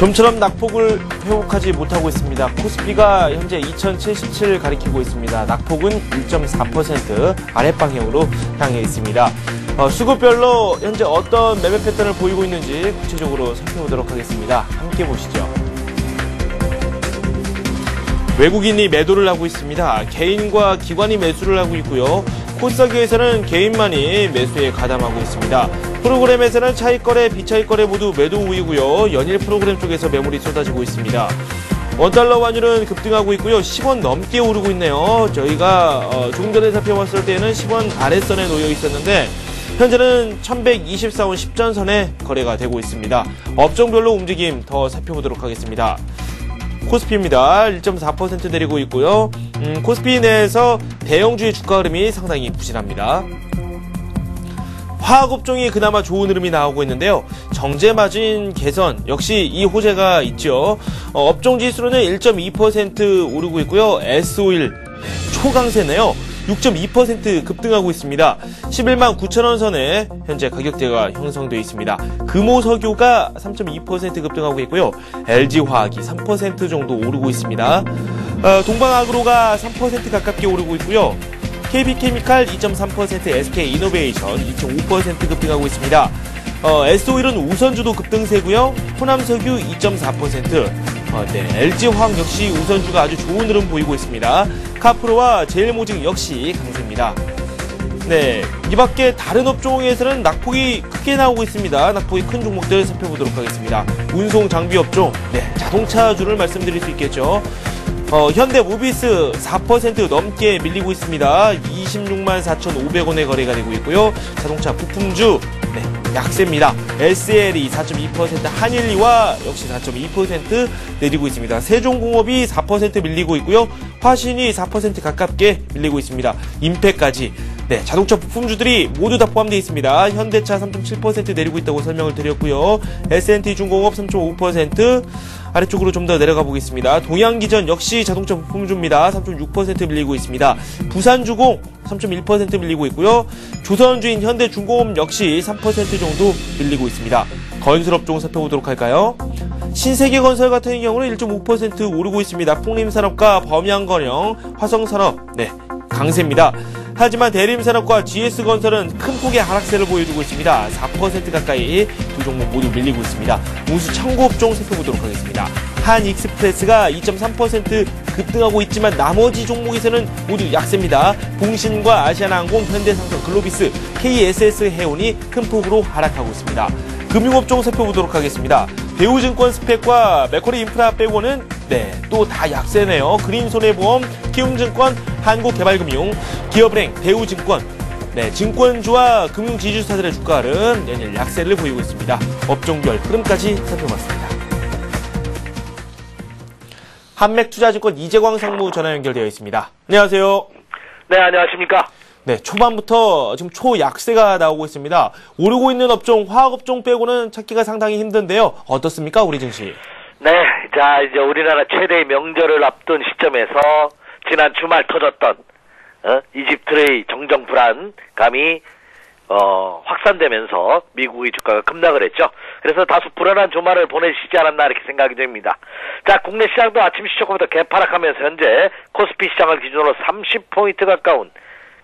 좀처럼 낙폭을 회복하지 못하고 있습니다. 코스피가 현재 2077 가리키고 있습니다. 낙폭은 1.4% 아랫방향으로 향해 있습니다. 수급별로 현재 어떤 매매 패턴을 보이고 있는지 구체적으로 살펴보도록 하겠습니다. 함께 보시죠. 외국인이 매도를 하고 있습니다. 개인과 기관이 매수를 하고 있고요. 코스닥에서는 개인만이 매수에 가담하고 있습니다. 프로그램에서는 차익거래, 비차익거래 모두 매도 우위고요. 연일 프로그램 쪽에서 매물이 쏟아지고 있습니다. 원달러 환율은 급등하고 있고요. 10원 넘게 오르고 있네요. 저희가 조금 전에 살펴봤을 때는 10원 아래선에 놓여 있었는데 현재는 1124원 10전선에 거래가 되고 있습니다. 업종별로 움직임 더 살펴보도록 하겠습니다. 코스피입니다. 1.4% 내리고 있고요. 코스피 내에서 대형주의 주가 흐름이 상당히 부진합니다. 화학업종이 그나마 좋은 흐름이 나오고 있는데요. 정제마진 개선 역시 이 호재가 있죠. 업종지수로는 1.2% 오르고 있고요. S-오일 초강세네요. 6.2% 급등하고 있습니다. 11만 9천원 선에 현재 가격대가 형성되어 있습니다. 금호석유가 3.2% 급등하고 있고요. LG화학이 3% 정도 오르고 있습니다. 동방아그로가 3% 가깝게 오르고 있고요. KB케미칼 2.3%, SK이노베이션 2.5% 급등하고 있습니다. S-오일은 우선주도 급등세고요. 호남석유 2.4%, LG화학 역시 우선주가 아주 좋은 흐름 보이고 있습니다. 카프로와 제일모직 역시 강세입니다. 네, 이 밖에 다른 업종에서는 낙폭이 크게 나오고 있습니다. 낙폭이 큰 종목들 살펴보도록 하겠습니다. 운송 장비 업종, 자동차주를 말씀드릴 수 있겠죠. 현대모비스 4% 넘게 밀리고 있습니다. 26만 4,500원에 거래가 되고 있고요. 자동차 부품주 약세입니다. SL이 4.2%, 한일리와 역시 4.2% 내리고 있습니다. 세종공업이 4% 밀리고 있고요. 화신이 4% 가깝게 밀리고 있습니다. 임팩까지 자동차 부품주들이 모두 다 포함되어 있습니다. 현대차 3.7% 내리고 있다고 설명을 드렸고요. S&T중공업 3.5%, 아래쪽으로 좀 더 내려가 보겠습니다. 동양기전 역시 자동차 부품주입니다. 3.6% 밀리고 있습니다. 부산주공 3.1% 밀리고 있고요. 조선주인 현대중공업 역시 3% 정도 밀리고 있습니다. 건설업종 살펴보도록 할까요? 신세계건설 같은 경우는 1.5% 오르고 있습니다. 풍림산업과 범양건영, 화성산업 강세입니다. 하지만 대림산업과 GS건설은 큰 폭의 하락세를 보여주고 있습니다. 4% 가까이 두 종목 모두 밀리고 있습니다. 우수 창고업종 살펴보도록 하겠습니다. 한익스프레스가 2.3% 급등하고 있지만 나머지 종목에서는 모두 약세입니다. 봉신과 아시아나항공, 현대상선, 글로비스, KSS해운이 큰 폭으로 하락하고 있습니다. 금융업종 살펴보도록 하겠습니다. 대우증권 스펙과 맥쿼리 인프라 빼고는 또 다 약세네요. 그린손해보험, 키움증권, 한국개발금융, 기업은행, 대우증권, 증권주와 금융지주사들의 주가 흐름 연일 약세를 보이고 있습니다. 업종별 흐름까지 살펴봤습니다. 한맥투자증권 이재광 상무 전화 연결되어 있습니다. 안녕하세요. 네, 안녕하십니까. 초반부터 지금 초약세가 나오고 있습니다. 오르고 있는 업종, 화학업종 빼고는 찾기가 상당히 힘든데요. 어떻습니까, 우리 증시? 네, 자, 이제 우리나라 최대의 명절을 앞둔 시점에서 지난 주말 터졌던 이집트의 정정 불안감이 확산되면서 미국의 주가가 급락을 했죠. 그래서 다소 불안한 주말을 보내시지 않았나 이렇게 생각이 됩니다. 자, 국내 시장도 아침 시초부터 개파락하면서 현재 코스피 시장을 기준으로 30포인트 가까운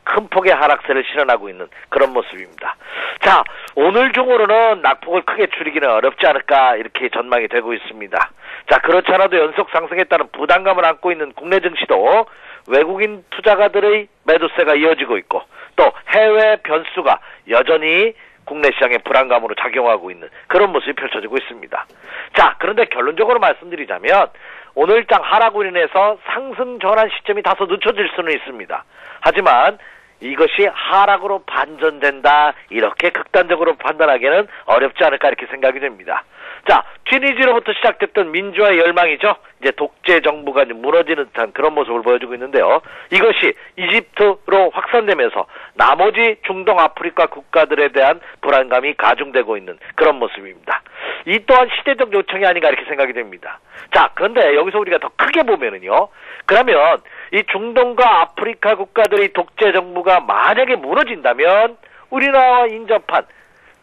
큰 폭의 하락세를 실현하고 있는 그런 모습입니다. 자, 오늘 중으로는 낙폭을 크게 줄이기는 어렵지 않을까 이렇게 전망이 되고 있습니다. 자, 그렇지 않아도 연속 상승에 따른 부담감을 안고 있는 국내 증시도 외국인 투자가들의 매도세가 이어지고 있고 또 해외 변수가 여전히 국내 시장의 불안감으로 작용하고 있는 그런 모습이 펼쳐지고 있습니다. 자, 그런데 결론적으로 말씀드리자면 오늘장 하락으로 인해서 상승 전환 시점이 다소 늦춰질 수는 있습니다. 하지만 이것이 하락으로 반전된다 이렇게 극단적으로 판단하기는 어렵지 않을까 이렇게 생각이 됩니다. 자, 튀니지로부터 시작됐던 민주화의 열망이죠. 이제 독재 정부가 무너지는 듯한 그런 모습을 보여주고 있는데요. 이것이 이집트로 확산되면서 나머지 중동 아프리카 국가들에 대한 불안감이 가중되고 있는 그런 모습입니다. 이 또한 시대적 요청이 아닌가 이렇게 생각이 됩니다. 자, 그런데 여기서 우리가 더 크게 보면은요. 그러면 이 중동과 아프리카 국가들의 독재 정부가 만약에 무너진다면 우리나라와 인접한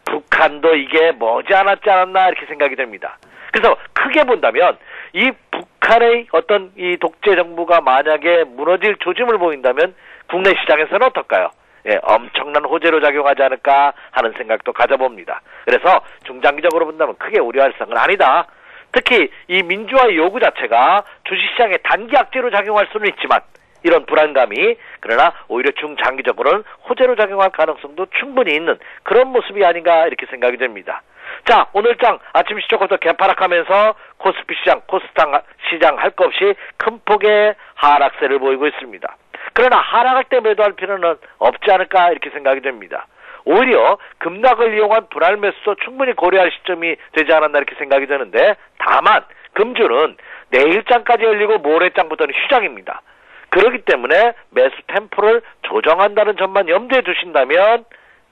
북한도 이게 머지않았지 않았나 이렇게 생각이 됩니다. 그래서 크게 본다면 이 북한의 어떤 이 독재 정부가 만약에 무너질 조짐을 보인다면 국내 시장에서는 어떨까요? 예, 엄청난 호재로 작용하지 않을까 하는 생각도 가져봅니다. 그래서 중장기적으로 본다면 크게 우려할 상은 아니다. 특히 이 민주화의 요구 자체가 주식시장에 단기 악재로 작용할 수는 있지만 이런 불안감이 그러나 오히려 중장기적으로는 호재로 작용할 가능성도 충분히 있는 그런 모습이 아닌가 이렇게 생각이 됩니다. 자, 오늘 장 아침 시초부터 개파락하면서 코스피 시장, 코스닥 시장 할 것 없이 큰 폭의 하락세를 보이고 있습니다. 그러나 하락할 때 매도할 필요는 없지 않을까 이렇게 생각이 됩니다. 오히려 급락을 이용한 분할 매수도 충분히 고려할 시점이 되지 않았나 이렇게 생각이 되는데 다만 금주는 내일장까지 열리고 모레장부터는 휴장입니다. 그렇기 때문에 매수 템포를 조정한다는 점만 염두에 두신다면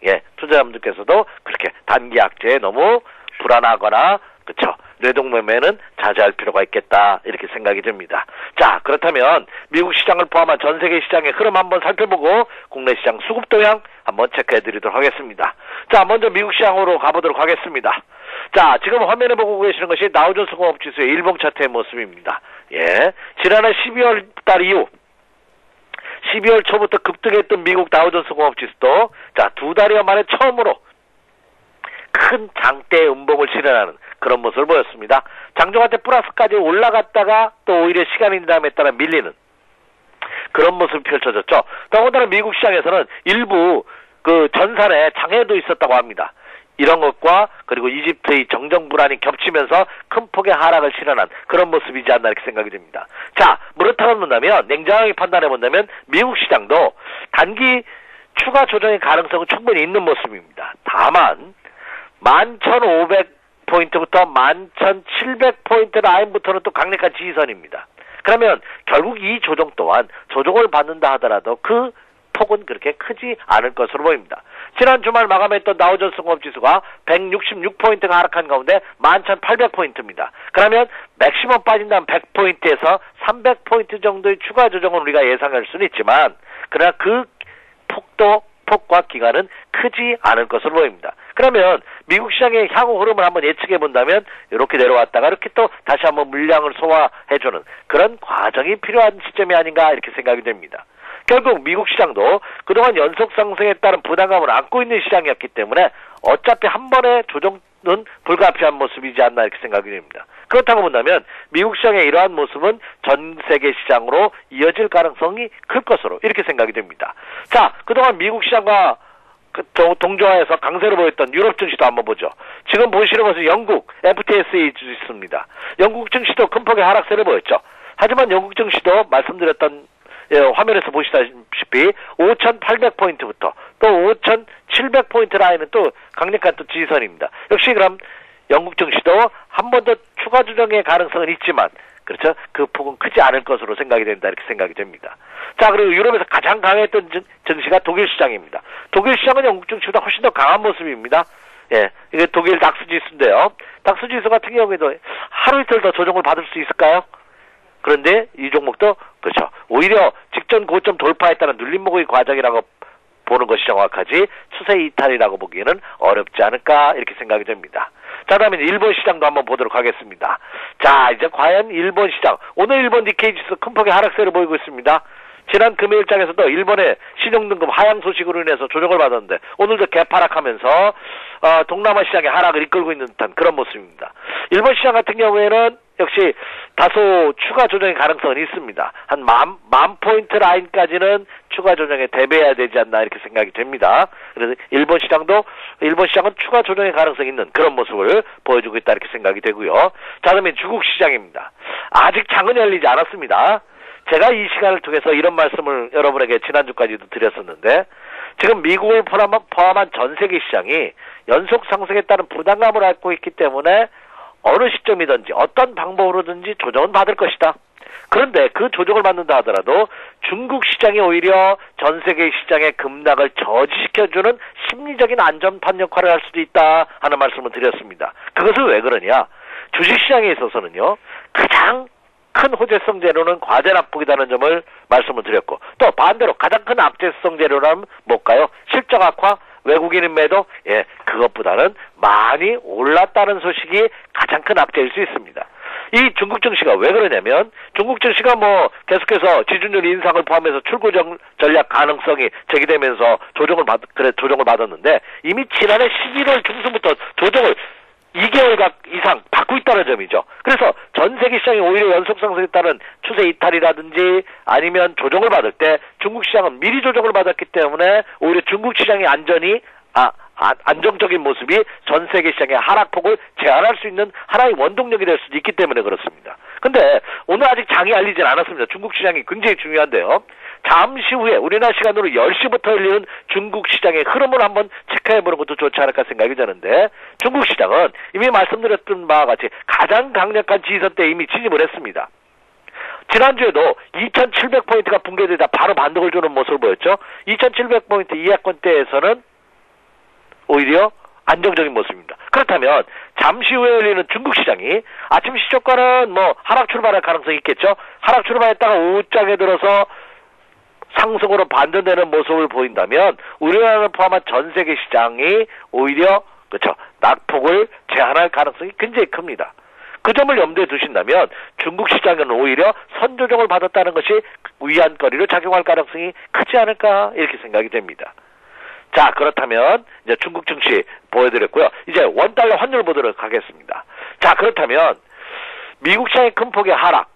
예, 투자자분들께서도 그렇게 단기 악재에 너무 불안하거나 그쵸 뇌동매매는 자제할 필요가 있겠다 이렇게 생각이 됩니다. 자, 그렇다면 미국 시장을 포함한 전 세계 시장의 흐름 한번 살펴보고 국내 시장 수급 동향 한번 체크해 드리도록 하겠습니다. 자, 먼저 미국 시장으로 가보도록 하겠습니다. 자, 지금 화면에 보고 계시는 것이 다우존스 공업지수의 일봉 차트의 모습입니다. 예, 지난해 12월 달 이후 12월 초부터 급등했던 미국 다우존스 공업지수도 자, 2달여 만에 처음으로 큰 장대 음봉을 실현하는 그런 모습을 보였습니다. 장중한 때 플러스까지 올라갔다가 또 오히려 시간이 지남에 따라 밀리는 그런 모습이 펼쳐졌죠. 더군다나 미국 시장에서는 일부 그 전산에 장애도 있었다고 합니다. 이런 것과 그리고 이집트의 정정 불안이 겹치면서 큰 폭의 하락을 실현한 그런 모습이지 않나 이렇게 생각이 됩니다. 자, 그렇다고 본다면 냉정하게 판단해 본다면 미국 시장도 단기 추가 조정의 가능성은 충분히 있는 모습입니다. 다만 11,500포인트부터 11,700포인트 라인부터는 또 강력한 지지선입니다. 그러면 결국 이 조정 또한 조정을 받는다 하더라도 그 폭은 그렇게 크지 않을 것으로 보입니다. 지난 주말 마감했던 다우존스 공업지수가 166포인트가 하락한 가운데 11,800포인트입니다. 그러면 맥시멈 빠진다면 100포인트에서 300포인트 정도의 추가 조정은 우리가 예상할 수는 있지만 그러나 그 폭과 기간은 크지 않을 것으로 보입니다. 그러면 미국 시장의 향후 흐름을 한번 예측해 본다면 이렇게 내려왔다가 이렇게 또 다시 한번 물량을 소화해주는 그런 과정이 필요한 시점이 아닌가 이렇게 생각이 됩니다. 결국 미국 시장도 그동안 연속 상승에 따른 부담감을 안고 있는 시장이었기 때문에 어차피 한 번의 조정은 불가피한 모습이지 않나 이렇게 생각이 됩니다. 그렇다고 본다면 미국 시장의 이러한 모습은 전 세계 시장으로 이어질 가능성이 클 것으로 이렇게 생각이 됩니다. 자, 그동안 미국 시장과 동조화해서 강세를 보였던 유럽 증시도 한번 보죠. 지금 보시는 것은 영국 FTSE 지수입니다. 영국 증시도 큰 폭의 하락세를 보였죠. 하지만 영국 증시도 말씀드렸던 화면에서 보시다시피 5,800포인트부터 또 5,700포인트 라인은 또 강력한 또 지지선입니다. 역시 그럼 영국 증시도 한 번 더 추가 조정의 가능성은 있지만 그렇죠? 그 폭은 크지 않을 것으로 생각이 된다 이렇게 생각이 됩니다. 자, 그리고 유럽에서 가장 강했던 증시가 독일 시장입니다. 독일 시장은 영국 증시보다 훨씬 더 강한 모습입니다. 예, 이게 독일 닥스 지수인데요. 닥스 지수 같은 경우에도 하루 이틀 더 조정을 받을 수 있을까요? 그런데 이 종목도 그렇죠. 오히려 직전 고점 돌파에 따른 눌림목의 과정이라고 보는 것이 정확하지 추세 이탈이라고 보기에는 어렵지 않을까 이렇게 생각이 됩니다. 자, 그러면 일본 시장도 한번 보도록 하겠습니다. 자, 이제 과연 일본 시장 오늘 일본 니케이 지수 큰 폭의 하락세를 보이고 있습니다. 지난 금요일장에서도 일본의 신용등급 하향 소식으로 인해서 조정을 받았는데 오늘도 개파락하면서 동남아 시장의 하락을 이끌고 있는 듯한 그런 모습입니다. 일본 시장 같은 경우에는 역시 다소 추가 조정의 가능성은 있습니다. 한 만 포인트 라인까지는 추가 조정에 대비해야 되지 않나 이렇게 생각이 됩니다. 그래서 일본 시장은 추가 조정의 가능성이 있는 그런 모습을 보여주고 있다 이렇게 생각이 되고요. 자, 그러면 중국 시장입니다. 아직 장은 열리지 않았습니다. 제가 이 시간을 통해서 이런 말씀을 여러분에게 지난주까지도 드렸었는데 지금 미국을 포함한 전 세계 시장이 연속 상승에 따른 부담감을 안고 있기 때문에 어느 시점이든지 어떤 방법으로든지 조정은 받을 것이다. 그런데 그 조정을 받는다 하더라도 중국 시장이 오히려 전 세계 시장의 급락을 저지시켜주는 심리적인 안전판 역할을 할 수도 있다 하는 말씀을 드렸습니다. 그것은 왜 그러냐? 주식시장에 있어서는요. 가장 큰 호재성 재료는 과제 납북이라는 점을 말씀을 드렸고 또 반대로 가장 큰 악재성 재료라면 뭘까요? 실적 악화, 외국인 매도 그것보다는 많이 올랐다는 소식이 가장 큰 악재일 수 있습니다. 이 중국 증시가 왜 그러냐면 중국 증시가 뭐 계속해서 지준율 인상을 포함해서 출구 전략 가능성이 제기되면서 조정을 받았는데 이미 지난해 11월 중순부터 조정을 2개월 이상 받고 있다는 점이죠. 그래서 전 세계 시장이 오히려 연속 상승에 따른 추세 이탈이라든지 아니면 조정을 받을 때 중국 시장은 미리 조정을 받았기 때문에 오히려 중국 시장의 안정적인 모습이 전 세계 시장의 하락폭을 제한할 수 있는 하나의 원동력이 될 수도 있기 때문에 그렇습니다. 근데 오늘 아직 장이 알리진 않았습니다. 중국 시장이 굉장히 중요한데요. 잠시 후에 우리나라 시간으로 10시부터 열리는 중국 시장의 흐름을 한번 체크해보는 것도 좋지 않을까 생각이 드는데 중국 시장은 이미 말씀드렸던 바와 같이 가장 강력한 지지선대에 이미 진입을 했습니다. 지난주에도 2700포인트가 붕괴되다 바로 반등을 주는 모습을 보였죠. 2700포인트 이하권대에서는 오히려 안정적인 모습입니다. 그렇다면 잠시 후에 열리는 중국 시장이 아침 시초가는 뭐 하락 출발할 가능성이 있겠죠. 하락 출발했다가 오후장에 들어서 상승으로 반전되는 모습을 보인다면 우리나라를 포함한 전 세계 시장이 오히려 낙폭을 제한할 가능성이 굉장히 큽니다. 그 점을 염두에 두신다면 중국 시장은 오히려 선조정을 받았다는 것이 위안거리로 작용할 가능성이 크지 않을까 이렇게 생각이 됩니다. 자, 그렇다면 이제 중국 증시 보여드렸고요. 이제 원달러 환율 보도록 하겠습니다. 자, 그렇다면 미국 시장의 큰 폭의 하락,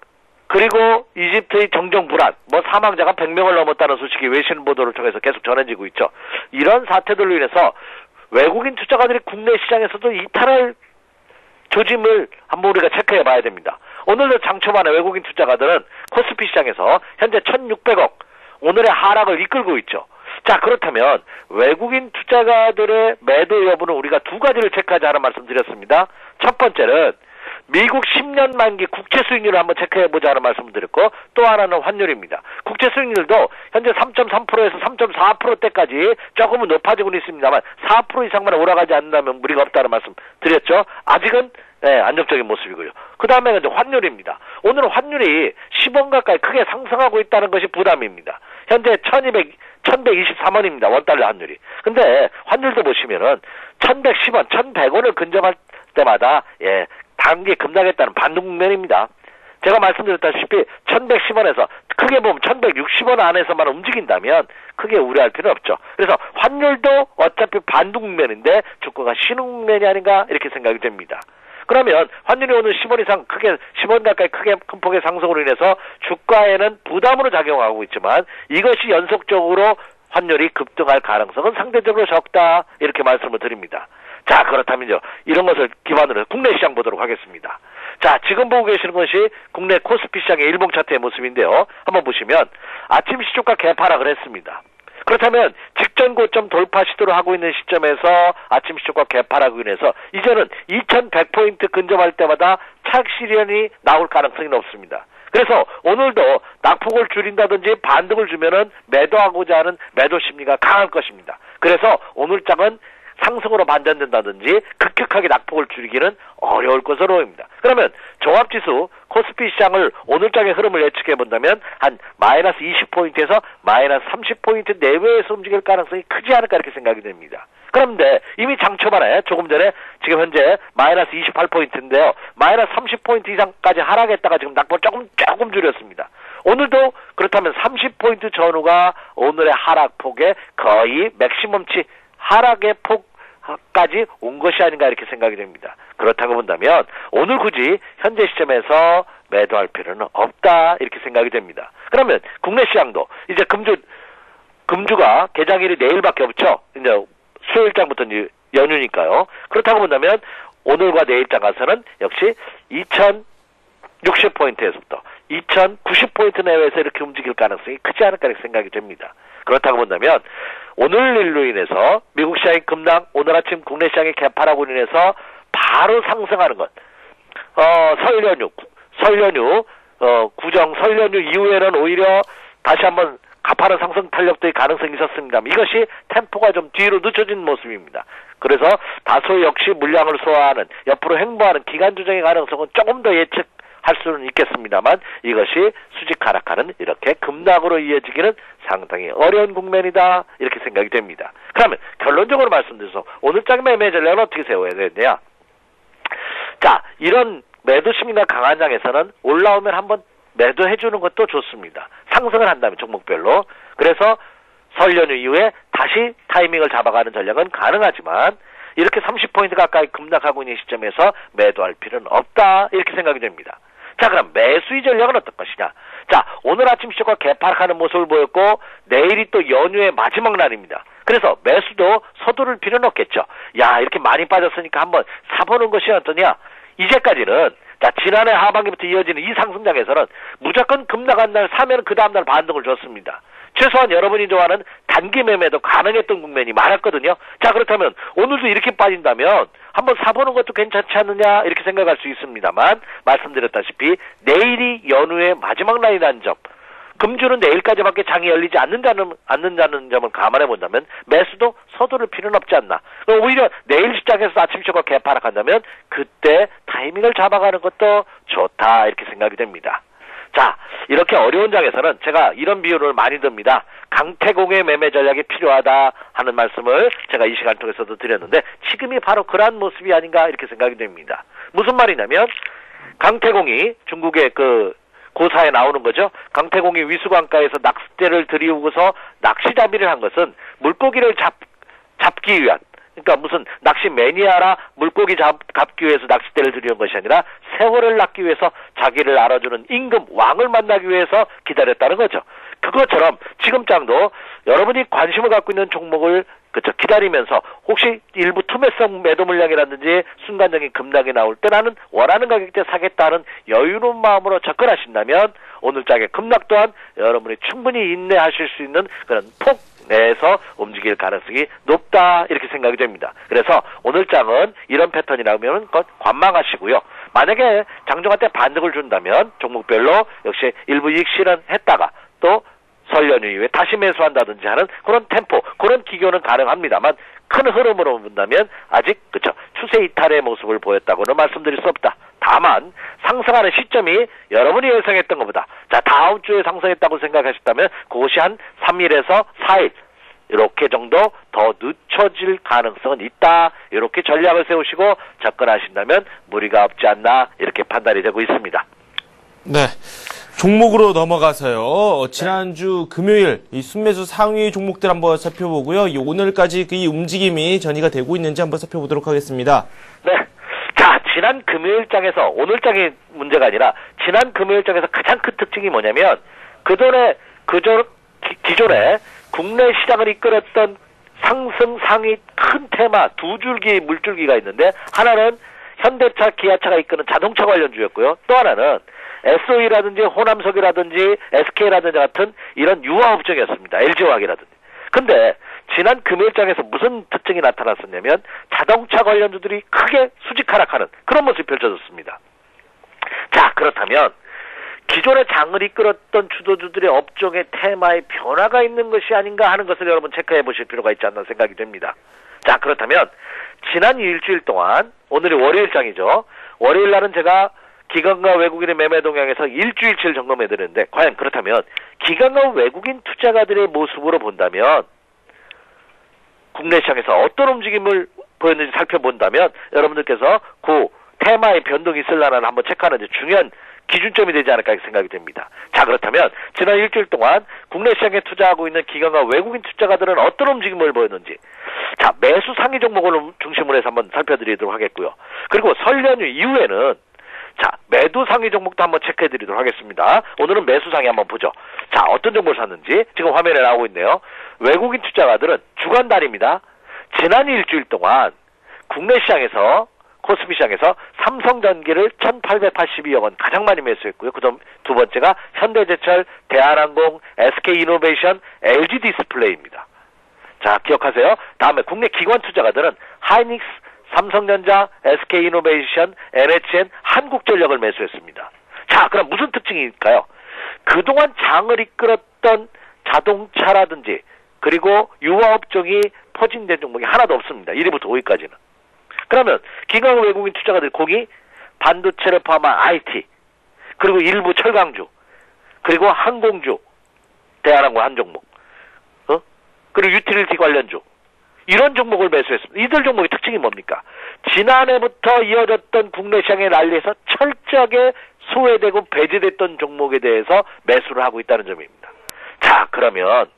그리고 이집트의 정정 불안, 사망자가 100명을 넘었다는 소식이 외신 보도를 통해서 계속 전해지고 있죠. 이런 사태들로 인해서 외국인 투자가들이 국내 시장에서도 이탈할 조짐을 한번 우리가 체크해 봐야 됩니다. 오늘도 장 초반에 외국인 투자가들은 코스피 시장에서 현재 1,600억, 오늘의 하락을 이끌고 있죠. 자, 그렇다면 외국인 투자가들의 매도 여부는 우리가 두 가지를 체크하자는 말씀 드렸습니다. 첫 번째는 미국 10년 만기 국채 수익률을 한번 체크해보자는 말씀을 드렸고 또 하나는 환율입니다. 국채 수익률도 현재 3.3%에서 3.4%대까지 조금은 높아지고 있습니다만 4% 이상만 올라가지 않는다면 무리가 없다는 말씀 드렸죠. 아직은 안정적인 모습이고요. 그 다음에 이제 환율입니다. 오늘은 환율이 10원 가까이 크게 상승하고 있다는 것이 부담입니다. 현재 1123원입니다. 원달러 환율이. 근데 환율도 보시면은 1110원, 1100원을 근접할 때마다 단기 급락했다는 반등 국면입니다. 제가 말씀드렸다시피 1110원에서 크게 보면 1160원 안에서만 움직인다면 크게 우려할 필요는 없죠. 그래서 환율도 어차피 반등 국면인데 주가가 신흥 국면이 아닌가 이렇게 생각이 됩니다. 그러면 환율이 오늘 10원 이상 10원 가까이 큰 폭의 상승으로 인해서 주가에는 부담으로 작용하고 있지만 이것이 연속적으로 환율이 급등할 가능성은 상대적으로 적다 이렇게 말씀을 드립니다. 자, 그렇다면요. 이런 것을 기반으로 해서 국내 시장 보도록 하겠습니다. 자, 지금 보고 계시는 것이 국내 코스피 시장의 일봉 차트의 모습인데요. 한번 보시면 아침 시초가 개파락을 했습니다. 그렇다면 직전 고점 돌파 시도를 하고 있는 시점에서 아침 시초가 개파락으로 인해서 이제는 2100포인트 근접할 때마다 차익 실현이 나올 가능성이 높습니다. 그래서 오늘도 낙폭을 줄인다든지 반등을 주면은 매도하고자 하는 매도 심리가 강할 것입니다. 그래서 오늘 장은 상승으로 반전된다든지 급격하게 낙폭을 줄이기는 어려울 것으로 보입니다. 그러면 종합지수 코스피 시장을 오늘 장의 흐름을 예측해 본다면 한 마이너스 20포인트에서 마이너스 30포인트 내외에서 움직일 가능성이 크지 않을까 이렇게 생각이 됩니다. 그런데 이미 장 초반에 조금 전에 지금 현재 마이너스 28포인트인데요. 마이너스 30포인트 이상까지 하락했다가 지금 낙폭 조금 줄였습니다. 오늘도 그렇다면 30포인트 전후가 오늘의 하락폭의 거의 맥시멈치 하락의 폭까지 온 것이 아닌가 이렇게 생각이 됩니다. 그렇다고 본다면 오늘 굳이 현재 시점에서 매도할 필요는 없다 이렇게 생각이 됩니다. 그러면 국내 시장도 이제 금주가 개장일이 내일밖에 없죠. 이제 수요일장부터 연휴니까요. 그렇다고 본다면 오늘과 내일장 가서는 역시 2060포인트에서부터 2090포인트 내외에서 이렇게 움직일 가능성이 크지 않을까 이렇게 생각이 됩니다. 그렇다고 본다면 오늘 일로 인해서 미국 시장의 급락, 오늘 아침 국내 시장의 개파락으로 인해서 바로 상승하는 것, 구정 설 연휴 이후에는 오히려 다시 한번 가파른 상승 탄력도의 가능성이 있었습니다. 이것이 템포가 좀 뒤로 늦춰진 모습입니다. 그래서 다소 역시 물량을 소화하는 옆으로 횡보하는 기간 조정의 가능성은 조금 더 예측할 할 수는 있겠습니다만 이것이 수직 하락하는 이렇게 급락으로 이어지기는 상당히 어려운 국면이다 이렇게 생각이 됩니다. 그러면 결론적으로 말씀드려서 오늘장 매매 전략은 어떻게 세워야 되느냐? 자, 이런 매도 심리가 강한 장에서는 올라오면 한번 매도해주는 것도 좋습니다. 상승을 한다면 종목별로. 그래서 설 연휴 이후에 다시 타이밍을 잡아가는 전략은 가능하지만 이렇게 30포인트 가까이 급락하고 있는 시점에서 매도할 필요는 없다 이렇게 생각이 됩니다. 자, 그럼 매수의 전략은 어떤 것이냐? 자, 오늘 아침 시초가 개파락하는 모습을 보였고 내일이 또 연휴의 마지막 날입니다. 그래서 매수도 서두를 필요는 없겠죠. 야, 이렇게 많이 빠졌으니까 한번 사보는 것이 어떠냐? 이제까지는 자, 지난해 하반기부터 이어지는 이 상승장에서는 무조건 급락한 날 사면 그 다음날 반등을 줬습니다. 최소한 여러분이 좋아하는 단기 매매도 가능했던 국면이 많았거든요. 자, 그렇다면 오늘도 이렇게 빠진다면 한번 사보는 것도 괜찮지 않느냐 이렇게 생각할 수 있습니다만 말씀드렸다시피 내일이 연휴의 마지막 날이라는 점, 금주는 내일까지밖에 장이 열리지 않는다는 점을 감안해 본다면 매수도 서두를 필요는 없지 않나. 오히려 내일 시장에서 아침 시초가 개파락한다면 그때 타이밍을 잡아가는 것도 좋다 이렇게 생각이 됩니다. 자, 이렇게 어려운 장에서는 제가 이런 비유를 많이 듭니다. 강태공의 매매 전략이 필요하다 하는 말씀을 제가 이 시간 통해서도 드렸는데 지금이 바로 그러한 모습이 아닌가 이렇게 생각이 됩니다. 무슨 말이냐면 강태공이 중국의 고사에 나오는 거죠. 강태공이 위수강가에서 낚싯대를 들이우고서 낚시잡이를 한 것은 물고기를 잡기 위한, 그러니까 무슨 낚시 매니아라 물고기 잡기 위해서 낚싯대를 들이운 것이 아니라 세월을 낳기 위해서 자기를 알아주는 임금 왕을 만나기 위해서 기다렸다는 거죠. 그것처럼 지금 장도 여러분이 관심을 갖고 있는 종목을 기다리면서 혹시 일부 투매성 매도 물량이라든지 순간적인 급락이 나올 때 나는 원하는 가격대 사겠다는 여유로운 마음으로 접근하신다면 오늘 장의 급락 또한 여러분이 충분히 인내하실 수 있는 그런 폭 내에서 움직일 가능성이 높다 이렇게 생각이 됩니다. 그래서 오늘 장은 이런 패턴이라면 관망하시고요. 만약에 장중한 때 반등을 준다면 종목별로 역시 일부 이익 실현했다가 또 설 연휴 이후에 다시 매수한다든지 하는 그런 템포, 그런 기교는 가능합니다만 큰 흐름으로 본다면 아직 추세 이탈의 모습을 보였다고는 말씀드릴 수 없다. 다만 상승하는 시점이 여러분이 예상했던 것보다 자, 다음 주에 상승했다고 생각하셨다면 그것이 한 3일에서 4일 이렇게 정도 더 늦춰질 가능성은 있다. 이렇게 전략을 세우시고 접근하신다면 무리가 없지 않나 이렇게 판단이 되고 있습니다. 네. 종목으로 넘어가서요. 지난주 금요일 이 순매수 상위 종목들 한번 살펴보고요. 이 오늘까지 이 움직임이 전이가 되고 있는지 한번 살펴보도록 하겠습니다. 네. 자, 지난 금요일장에서 오늘장이 문제가 아니라 지난 금요일장에서 가장 큰 특징이 뭐냐면 기존에 국내 시장을 이끌었던 상승 상위 큰 테마 두 줄기 물줄기가 있는데 하나는 현대차, 기아차가 이끄는 자동차 관련주였고요. 또 하나는 SOE라든지 호남석유라든지 SK라든지 같은 이런 유화업종이었습니다. LG화학이라든지. 근데 지난 금요일장에서 무슨 특징이 나타났었냐면 자동차 관련주들이 크게 수직 하락하는 그런 모습이 펼쳐졌습니다. 자, 그렇다면 기존의 장을 이끌었던 주도주들의 업종의 테마에 변화가 있는 것이 아닌가 하는 것을 여러분 체크해 보실 필요가 있지 않나 생각이 됩니다. 자, 그렇다면 지난 일주일 동안 오늘이 월요일장이죠. 월요일 날은 제가 기관과 외국인의 매매 동향에서 일주일치를 점검해 드렸는데 과연 그렇다면 기관과 외국인 투자가들의 모습으로 본다면 국내 시장에서 어떤 움직임을 보였는지 살펴본다면 여러분들께서 그 테마의 변동이 있을라나 한번 체크하는 데 중요한 기준점이 되지 않을까 생각이 됩니다. 자, 그렇다면 지난 일주일 동안 국내 시장에 투자하고 있는 기관과 외국인 투자가들은 어떤 움직임을 보였는지 자, 매수 상위 종목을 중심으로 해서 한번 살펴드리도록 하겠고요. 그리고 설 연휴 이후에는 자, 매도 상위 종목도 한번 체크해 드리도록 하겠습니다. 오늘은 매수 상위 한번 보죠. 자, 어떤 종목을 샀는지 지금 화면에 나오고 있네요. 외국인 투자가들은 주간달입니다. 지난 일주일 동안 국내 시장에서 코스피 시장에서 삼성전기를 1,882억 원 가장 많이 매수했고요. 그다음 두 번째가 현대제철, 대한항공, SK이노베이션, LG디스플레이입니다. 자, 기억하세요. 다음에 국내 기관 투자가들은 하이닉스, 삼성전자, SK이노베이션, NHN, 한국전력을 매수했습니다. 자, 그럼 무슨 특징일까요? 그동안 장을 이끌었던 자동차라든지 그리고 유화업종이 퍼진된 종목이 하나도 없습니다. 1위부터 5위까지는. 그러면 기관 외국인 투자가들 공이 반도체를 포함한 IT 그리고 일부 철강주, 그리고 항공주, 대한항공 한 종목, 그리고 유틸리티 관련주, 이런 종목을 매수했습니다. 이들 종목의 특징이 뭡니까? 지난해부터 이어졌던 국내 시장의 랠리에서 철저하게 소외되고 배제됐던 종목에 대해서 매수를 하고 있다는 점입니다. 자, 그러면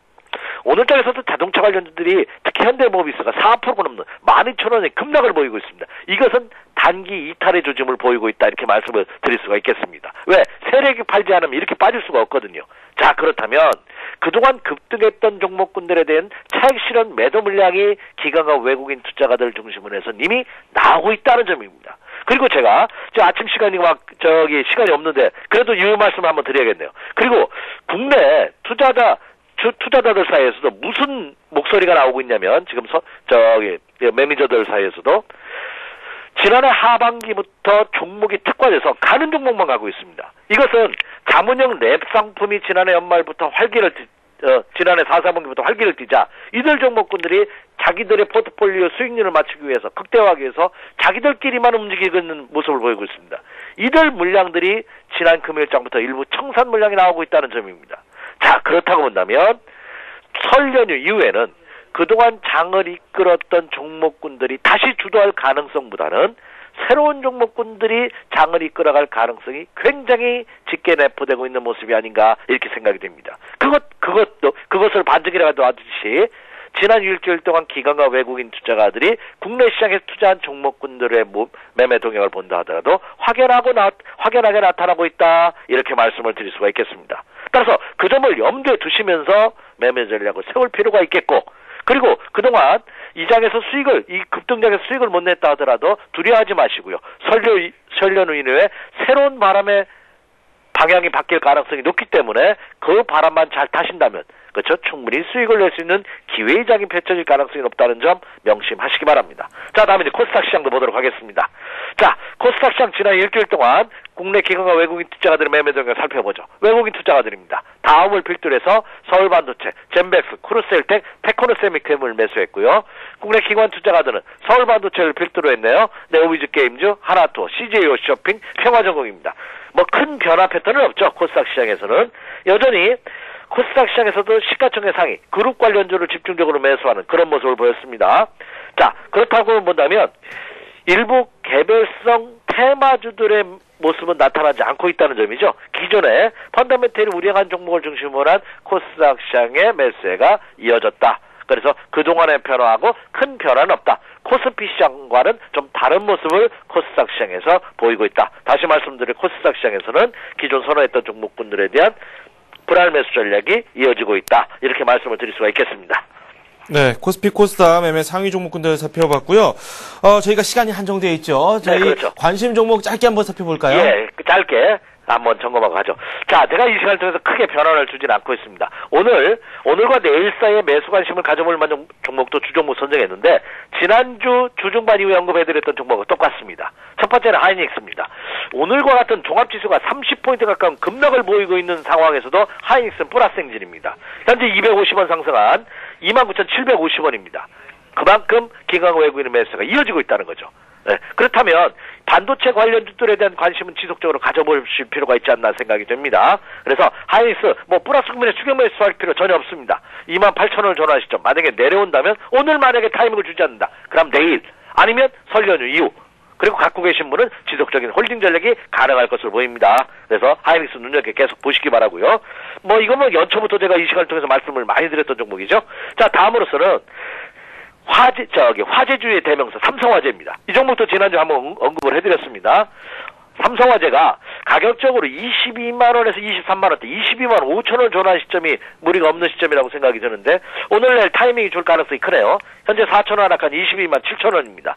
오늘장에서도 자동차 관련주들이 특히 현대모비스가 4%가 넘는 12,000원의 급락을 보이고 있습니다. 이것은 단기 이탈의 조짐을 보이고 있다, 이렇게 말씀을 드릴 수가 있겠습니다. 왜? 세력이 팔지 않으면 이렇게 빠질 수가 없거든요. 자, 그렇다면 그동안 급등했던 종목군들에 대한 차익 실현 매도 물량이 기관과 외국인 투자가들 중심으로 해서 이미 나오고 있다는 점입니다. 그리고 제가 아침 시간이 시간이 없는데 그래도 이 말씀을 한번 드려야겠네요. 그리고 국내 투자자들 사이에서도 무슨 목소리가 나오고 있냐면, 지금 매니저들 사이에서도 지난해 하반기부터 종목이 특화돼서 가는 종목만 가고 있습니다. 이것은 자문형 랩 상품이 지난해 연말부터 지난해 4사분기부터 활기를 띠자 이들 종목군들이 자기들의 포트폴리오 수익률을 맞추기 위해서, 극대화하기 위해서 자기들끼리만 움직이는 모습을 보이고 있습니다. 이들 물량들이 지난 금요일장부터 일부 청산 물량이 나오고 있다는 점입니다. 자, 그렇다고 본다면 설 연휴 이후에는 그동안 장을 이끌었던 종목군들이 다시 주도할 가능성보다는 새로운 종목군들이 장을 이끌어갈 가능성이 굉장히 짙게 내포되고 있는 모습이 아닌가, 이렇게 생각이 됩니다. 그것을 반증이라도 하듯이 지난 일주일 동안 기관과 외국인 투자가들이 국내 시장에 투자한 종목군들의 매매 동향을 본다 하더라도 확연하게 나타나고 있다, 이렇게 말씀을 드릴 수가 있겠습니다. 따라서 그 점을 염두에 두시면서 매매 전략을 세울 필요가 있겠고, 그리고 그동안 이 급등장에서 수익을 못 냈다 하더라도 두려워하지 마시고요. 설 연휴 이후에 새로운 바람의 방향이 바뀔 가능성이 높기 때문에 그 바람만 잘 타신다면, 그렇죠, 충분히 수익을 낼 수 있는 기회이장이 펼쳐질 가능성이 높다는 점 명심하시기 바랍니다. 자, 다음에 이제 코스닥 시장도 보도록 하겠습니다. 자, 코스닥 시장 지난 일주일 동안 국내 기관과 외국인 투자가들의 매매 동향을 살펴보죠. 외국인 투자가들입니다. 다음을 필두로 해서 서울반도체, 젠백스, 크루셀텍, 테크노세미캠을 매수했고요. 국내 기관 투자가들은 서울반도체를 필두로 했네요. 네오비즈게임즈, 하나투어, CJ홈쇼핑, 평화전공입니다. 큰 변화 패턴은 없죠. 코스닥 시장에서는 여전히 코스닥 시장에서도 시가총액 상위 그룹 관련주를 집중적으로 매수하는 그런 모습을 보였습니다. 자, 그렇다고 본다면 일부 개별성 테마주들의 모습은 나타나지 않고 있다는 점이죠. 기존에 펀더멘털이 우량한 종목을 중심으로 한 코스닥 시장의 매수세가 이어졌다. 그래서 그동안의 변화하고 큰 변화는 없다. 코스피 시장과는 좀 다른 모습을 코스닥 시장에서 보이고 있다. 다시 말씀드린 코스닥 시장에서는 기존 선호했던 종목군들에 대한 불안 매수 전략이 이어지고 있다, 이렇게 말씀을 드릴 수가 있겠습니다. 네, 코스피 코스닥 매매 상위 종목군들 살펴봤고요. 저희가 시간이 한정되어 있죠. 저희 그렇죠. 관심 종목 짧게 한번 살펴볼까요? 예, 짧게 한번 점검하고 가죠. 자, 제가 이 시간을 통해서 크게 변화를 주진 않고 있습니다. 오늘과 내일 사이에 매수 관심을 가져볼 만한 종목도 주종목 선정했는데, 지난주 주중반 이후에 언급해드렸던 종목은 똑같습니다. 첫 번째는 하이닉스입니다. 오늘과 같은 종합지수가 30포인트 가까운 급락을 보이고 있는 상황에서도 하이닉스는 플러스 행진입니다. 현재 250원 상승한 29,750원입니다. 그만큼 기관과 외국인의 매수가 이어지고 있다는 거죠. 네, 그렇다면 반도체 관련주들에 대한 관심은 지속적으로 가져보실 필요가 있지 않나 생각이 됩니다. 그래서 하이닉스 플러스 국민의 추격 매수할 필요 전혀 없습니다. 28,000원을 전환 시점, 만약에 내려온다면 오늘 만약에 타이밍을 주지 않는다, 그럼 내일 아니면 설 연휴 이후, 그리고 갖고 계신 분은 지속적인 홀딩 전략이 가능할 것으로 보입니다. 그래서 하이닉스 눈여겨 계속 보시기 바라고요. 이건 연초부터 제가 이 시간을 통해서 말씀을 많이 드렸던 종목이죠. 자, 다음으로서는 화재주의 대명사 삼성화재입니다. 이 종목도 지난주에 한번 언급을 해드렸습니다. 삼성화재가 가격적으로 22만원에서 23만원대 22만 5천원 전환 시점이 무리가 없는 시점이라고 생각이 드는데, 오늘 내일 타이밍이 줄 가능성이 크네요. 현재 4천원 하락한 22만 7천원입니다.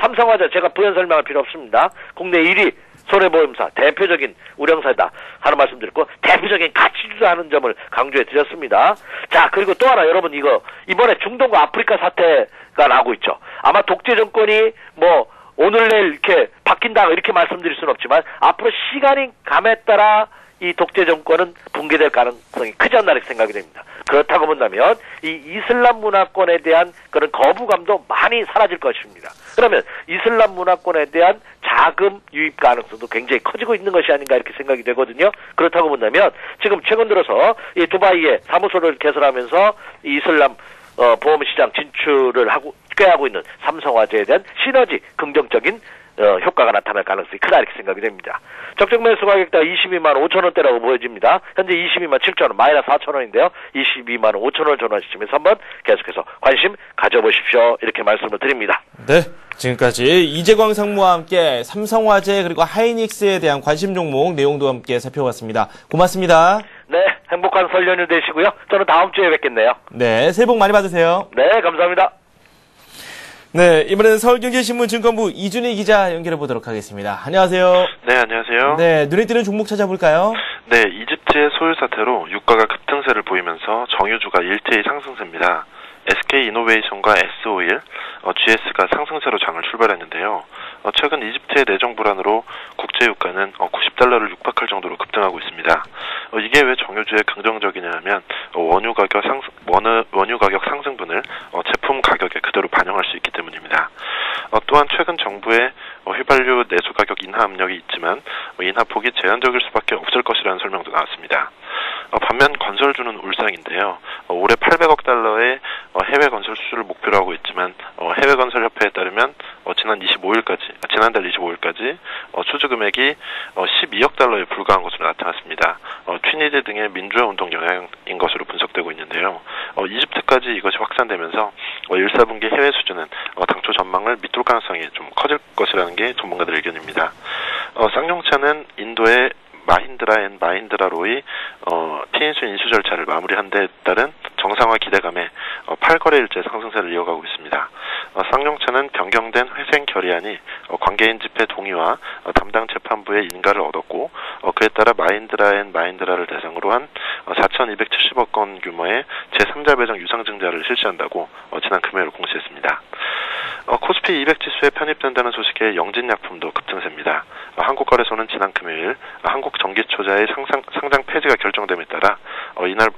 삼성화재 제가 부연 설명할 필요 없습니다. 국내 1위 손해보험사, 대표적인 우량사다 하는 말씀 드렸고, 대표적인 가치주다하는 점을 강조해 드렸습니다. 자, 그리고 또 하나, 여러분, 이번에 중동과 아프리카 사태가 나오고 있죠. 아마 독재 정권이 오늘 내일 이렇게 바뀐다, 이렇게 말씀드릴 수는 없지만, 앞으로 시간이 감에 따라 이 독재 정권은 붕괴될 가능성이 크지 않나 이렇게 생각이 됩니다. 그렇다고 본다면 이 이슬람 문화권에 대한 그런 거부감도 많이 사라질 것입니다. 그러면 이슬람 문화권에 대한 자금 유입 가능성도 굉장히 커지고 있는 것이 아닌가 이렇게 생각이 되거든요. 그렇다고 본다면 지금 최근 들어서 이 두바이에 사무소를 개설하면서 이 이슬람 보험 시장 진출을 꾀하고 있는 삼성화재에 대한 시너지 긍정적인 효과가 나타날 가능성이 크다 이렇게 생각이 됩니다. 적정 매수 가격대가 22만 5천 원대라고 보여집니다. 현재 22만 7천 원, 마이너스 4천 원인데요. 22만 5천 원 전환 시점에서 한번 계속해서 관심 가져보십시오. 이렇게 말씀을 드립니다. 네, 지금까지 이재광 상무와 함께 삼성화재 그리고 하이닉스에 대한 관심 종목 내용도 함께 살펴봤습니다. 고맙습니다. 네, 행복한 설 연휴 되시고요. 저는 다음 주에 뵙겠네요. 네, 새해 복 많이 받으세요. 네, 감사합니다. 네, 이번에는 서울경제신문 증권부 이준희 기자 연결해 보도록 하겠습니다. 안녕하세요. 네, 안녕하세요. 네, 눈에 띄는 종목 찾아볼까요? 네, 이집트의 소유 사태로 유가가 급등세를 보이면서 정유주가 일제히 상승세입니다. SK이노베이션과 S오일, GS가 상승세로 장을 출발했는데요. 최근 이집트의 내정 불안으로 국제 유가는 90달러를 육박할 정도로 급등하고 있습니다. 이게 왜 정유주에 긍정적이냐 하면 원유 가격 상승분을 제품 가격에 그대로 반영할 수 있기 때문입니다. 또한 최근 정부의 휘발유 내수 가격 인하 압력이 있지만 인하폭이 제한적일 수밖에 없을 것이라는 설명도 나왔습니다. 반면 건설주는 울상인데요. 올해 800억 달러의 해외 건설 수주를 목표로 하고 있지만 해외 건설 협회에 따르면 지난달 25일까지 수주 금액이 12억 달러에 불과한 것으로 나타났습니다. 튀니지 등의 민주화 운동 영향인 것으로 분석되고 있는데요. 이집트까지 이것이 확산되면서 1, 4분기 해외 수주는 당초 전망을 밑돌 가능성이 좀 커질 것이라는 게 전문가들 의견입니다. 쌍용차는 인도의 마힌드라 앤 마힌드라 로이 피인수 인수 절차를 마무리한 데에 따른 정상화 기대감에 8거래일째 상승세를 이어가고 있습니다. 쌍용차는 변경된 회생 결의안이 관계인 집회 동의와 담당 재판부의 인가를 얻었고 그에 따라 마힌드라 앤 마힌드라를 대상으로 한 4,270억 원 규모의 제3자 배정 유상증자를 실시한다고 지난 금요일 공시했습니다. 코스피 200 지수에 편입된다는 소식에 영진약품도 급등세입니다. 한국거래소는 지난 금요일 한국전기초자의 상장 폐지가 결정됨에 따라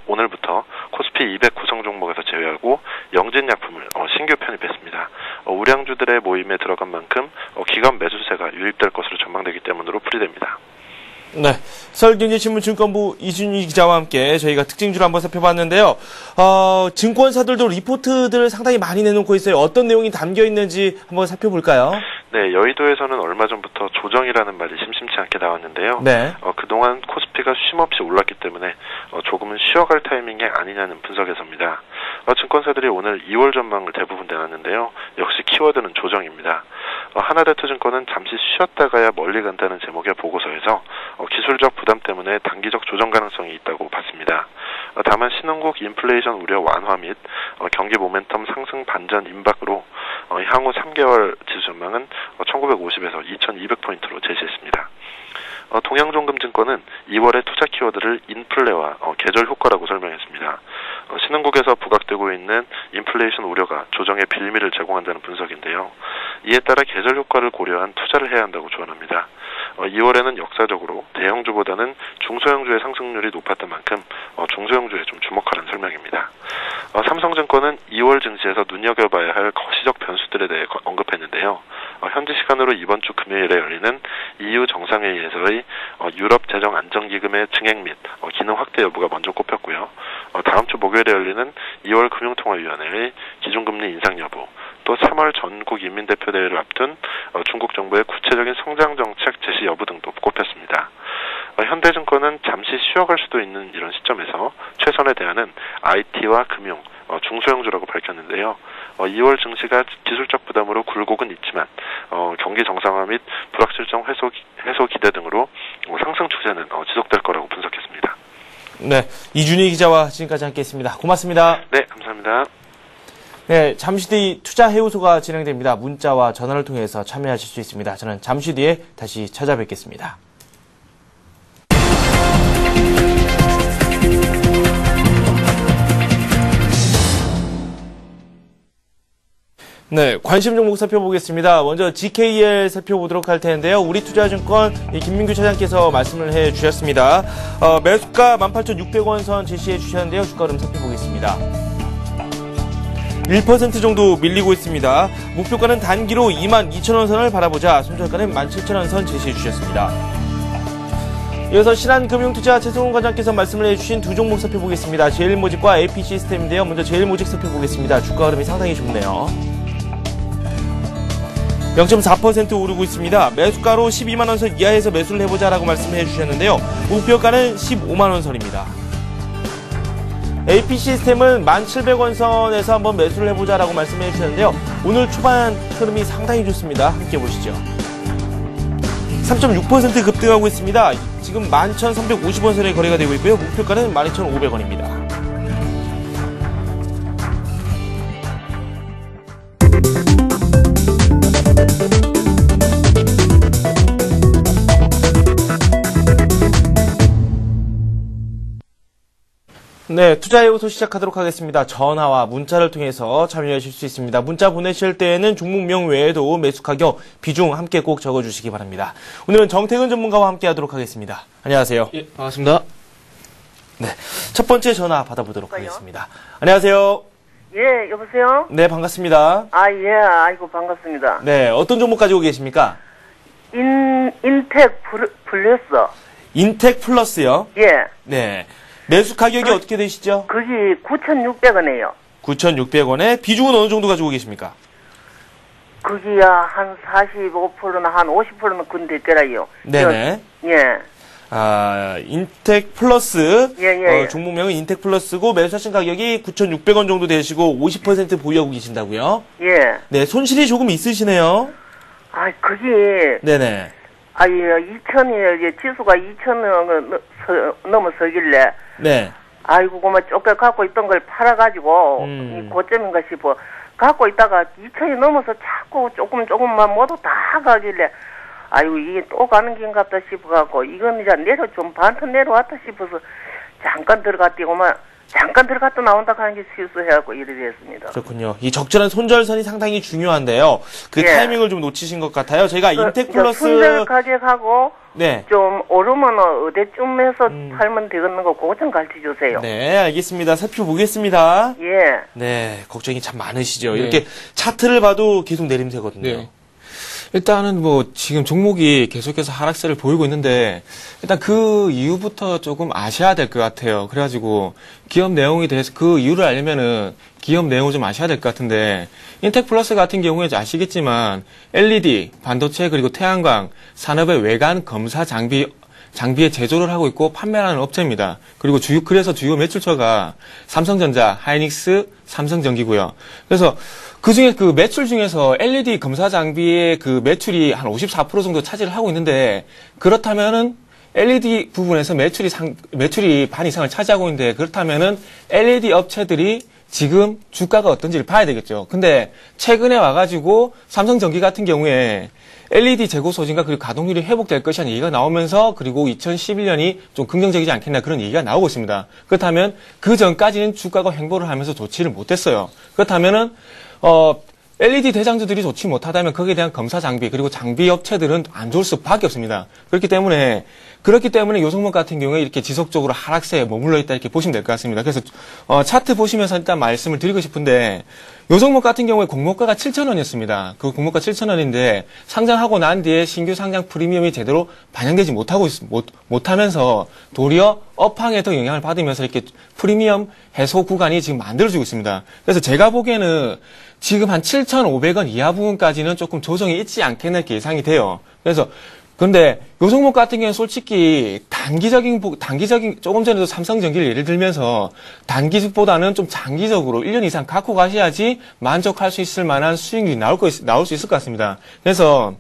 오늘부터 코스피 200 구성 종목에서 제외하고 영진약품을 신규 편입했습니다. 우량주들의 모임에 들어간 만큼 기관 매수세가 유입될 것으로 전망되기 때문으로 풀이됩니다. 네, 서울경제신문 증권부 이준희 기자와 함께 저희가 특징주를 한번 살펴봤는데요. 증권사들도 리포트들을 상당히 많이 내놓고 있어요. 어떤 내용이 담겨 있는지 한번 살펴볼까요? 네, 여의도에서는 얼마 전부터 조정이라는 말이 심심치 않게 나왔는데요. 네. 그동안 코스피가 쉼없이 올랐기 때문에 조금은 쉬어갈 타이밍이 아니냐는 분석에서입니다. 증권사들이 오늘 2월 전망을 대부분 내놨는데요. 역시 키워드는 조정입니다. 하나대투증권은 잠시 쉬었다가야 멀리 간다는 제목의 보고서에서 기술적 부담 때문에 단기적 조정 가능성이 있다고 봤습니다. 다만 신흥국 인플레이션 우려 완화 및 경기 모멘텀 상승 반전 임박으로 향후 3개월 지수 전망은 1950에서 2200포인트로 제시했습니다. 동양종금증권은 2월의 투자 키워드를 인플레와 계절 효과라고 설명했습니다. 신흥국에서 부각되고 있는 인플레이션 우려가 조정의 빌미를 제공한다는 분석인데요. 이에 따라 계절 효과를 고려한 투자를 해야 한다고 조언합니다. 2월에는 역사적으로 대형주보다는 중소형주의 상승률이 높았던 만큼 중소형주에 좀 주목하라는 설명입니다. 삼성증권은 2월 증시에서 눈여겨봐야 할 거시적 변수들에 대해 언급했는데요. 현지 시간으로 이번 주 금요일에 열리는 EU 정상회의에서의 유럽 재정 안정기금의 증액 및 기능 확대 여부가 먼저 꼽혔고요. 다음 주 목요일에 열리는 2월 금융통화위원회의 기준금리 인상 여부, 또 3월 전국 인민대표대회를 앞둔 중국 정부의 구체적인 성장정책 제시 여부 등도 꼽혔습니다. 현대증권은 잠시 쉬어갈 수도 있는 이런 시점에서 최선의 대안은 IT와 금융, 중소형주라고 밝혔는데요. 2월 증시가 기술적 부담으로 굴곡은 있지만 경기 정상화 및 불확실성 해소 기대 등으로 상승 추세는 지속될 거라고 분석했습니다. 네, 이준희 기자와 지금까지 함께했습니다. 고맙습니다. 네, 감사합니다. 네, 잠시 뒤 투자 해우소가 진행됩니다. 문자와 전화를 통해서 참여하실 수 있습니다. 저는 잠시 뒤에 다시 찾아뵙겠습니다. 네, 관심 종목 살펴보겠습니다. 먼저 GKL 살펴보도록 할 텐데요. 우리투자증권 김민규 차장께서 말씀을 해주셨습니다. 매수가 18,600원 선 제시해 주셨는데요. 주가 흐름 살펴보겠습니다. 1% 정도 밀리고 있습니다. 목표가는 단기로 22,000원 선을 바라보자 손절가는 17,000원 선 제시해 주셨습니다. 이어서 신한금융투자 최승훈 과장께서 말씀을 해주신 두 종목 살펴보겠습니다. 제일모직과 AP시스템인데요. 먼저 제일모직 살펴보겠습니다. 주가 흐름이 상당히 좋네요. 0.4% 오르고 있습니다. 매수가로 12만원 선 이하에서 매수를 해보자라고 말씀해 주셨는데요. 목표가는 15만원 선입니다. AP시스템은 1,700원 선에서 한번 매수를 해보자라고 말씀해 주셨는데요. 오늘 초반 흐름이 상당히 좋습니다. 함께 보시죠. 3.6% 급등하고 있습니다. 지금 11,350원 선에 거래가 되고 있고요. 목표가는 12,500원입니다. 네, 투자해요소 시작하도록 하겠습니다. 전화와 문자를 통해서 참여하실 수 있습니다. 문자 보내실 때에는 종목명 외에도 매수 가격, 비중 함께 꼭 적어주시기 바랍니다. 오늘은 정태근 전문가와 함께 하도록 하겠습니다. 안녕하세요. 예, 반갑습니다. 네, 첫 번째 전화 받아보도록 하겠습니다. 안녕하세요. 예, 여보세요? 네, 반갑습니다. 아, 예, 아이고, 반갑습니다. 네, 어떤 종목 가지고 계십니까? 인텍 플러스. 인텍 플러스요? 예. 네. 매수 가격이 어떻게 되시죠? 그게 9,600원이에요. 9,600원에 비중은 어느 정도 가지고 계십니까? 거기야 한 45%나 한 50%는 근데 있더라요. 네네. 예. 아, 인텍 플러스. 예. 종목명은 인텍 플러스고 매수하신 가격이 9,600원 정도 되시고 50% 보유하고 계신다고요? 예. 네, 손실이 조금 있으시네요. 아, 그게. 네네. 아, 예, 2,000이, 지수가 2,000을 넘어서길래. 네. 아이고, 그만 쫓겨 갖고 있던 걸 팔아가지고, 이 고점인가 싶어. 갖고 있다가 2,000이 넘어서 자꾸 조금만 모두 다 가길래, 아이고, 이게 또 가는 긴갑다 싶어갖고, 이건 이제 좀 반턴 내려왔다 싶어서, 잠깐 들어갔더니만, 잠깐 들어갔다 나온다 하는 게 실수해갖고 이래 됐습니다. 그렇군요. 이 적절한 손절선이 상당히 중요한데요. 그 예. 타이밍을 좀 놓치신 것 같아요. 저희가 인텍 플러스. 손절 가격하고, 네. 좀 오르면 어디쯤에서 팔면 되겠는 거 그거 좀 가르쳐 주세요. 네, 알겠습니다. 살펴보겠습니다. 예. 네, 걱정이 참 많으시죠. 네. 이렇게 차트를 봐도 계속 내림세거든요. 네. 일단은 뭐 지금 종목이 계속해서 하락세를 보이고 있는데 일단 그 이유부터 조금 아셔야 될 것 같아요. 그래가지고 기업 내용에 대해서 그 이유를 알려면은 기업 내용을 좀 아셔야 될 것 같은데 인텍 플러스 같은 경우에 아시겠지만 LED, 반도체 그리고 태양광 산업의 외관 검사 장비의 제조를 하고 있고 판매하는 업체입니다. 그리고 그래서 주요 매출처가 삼성전자, 하이닉스, 삼성전기고요. 그래서 그중에 그 매출 중에서 LED 검사 장비의 그 매출이 한 54% 정도 차지를 하고 있는데 그렇다면은 LED 부분에서 매출이 반 이상을 차지하고 있는데 그렇다면은 LED 업체들이 지금 주가가 어떤지를 봐야 되겠죠. 근데 최근에 와가지고 삼성전기 같은 경우에 LED 재고 소진과 그리고 가동률이 회복될 것이라는 얘기가 나오면서 그리고 2011년이 좀 긍정적이지 않겠나 그런 얘기가 나오고 있습니다. 그렇다면 그 전까지는 주가가 횡보를 하면서 좋지를 못했어요. 그렇다면은 LED 대장주들이 좋지 못하다면 거기에 대한 검사 장비 그리고 장비 업체들은 안 좋을 수밖에 없습니다. 그렇기 때문에 요 종목 같은 경우에 이렇게 지속적으로 하락세에 머물러 있다 이렇게 보시면 될 것 같습니다. 그래서 차트 보시면서 일단 말씀을 드리고 싶은데 요 종목 같은 경우에 공모가가 7,000원이었습니다. 그 공모가 7,000원인데 상장하고 난 뒤에 신규 상장 프리미엄이 제대로 반영되지 못하면서 도리어 업황에 더 영향을 받으면서 이렇게 프리미엄 해소 구간이 지금 만들어지고 있습니다. 그래서 제가 보기에는 지금 한 7,500원 이하 부분까지는 조금 조정이 있지 않겠나 이렇게 예상이 돼요. 그런데 요 종목 같은 경우는 솔직히 단기적인 조금 전에도 삼성전기를 예를 들면서 단기보다는 좀 장기적으로 1년 이상 갖고 가셔야지 만족할 수 있을 만한 수익률이 나올 수 있을 것 같습니다. 그래서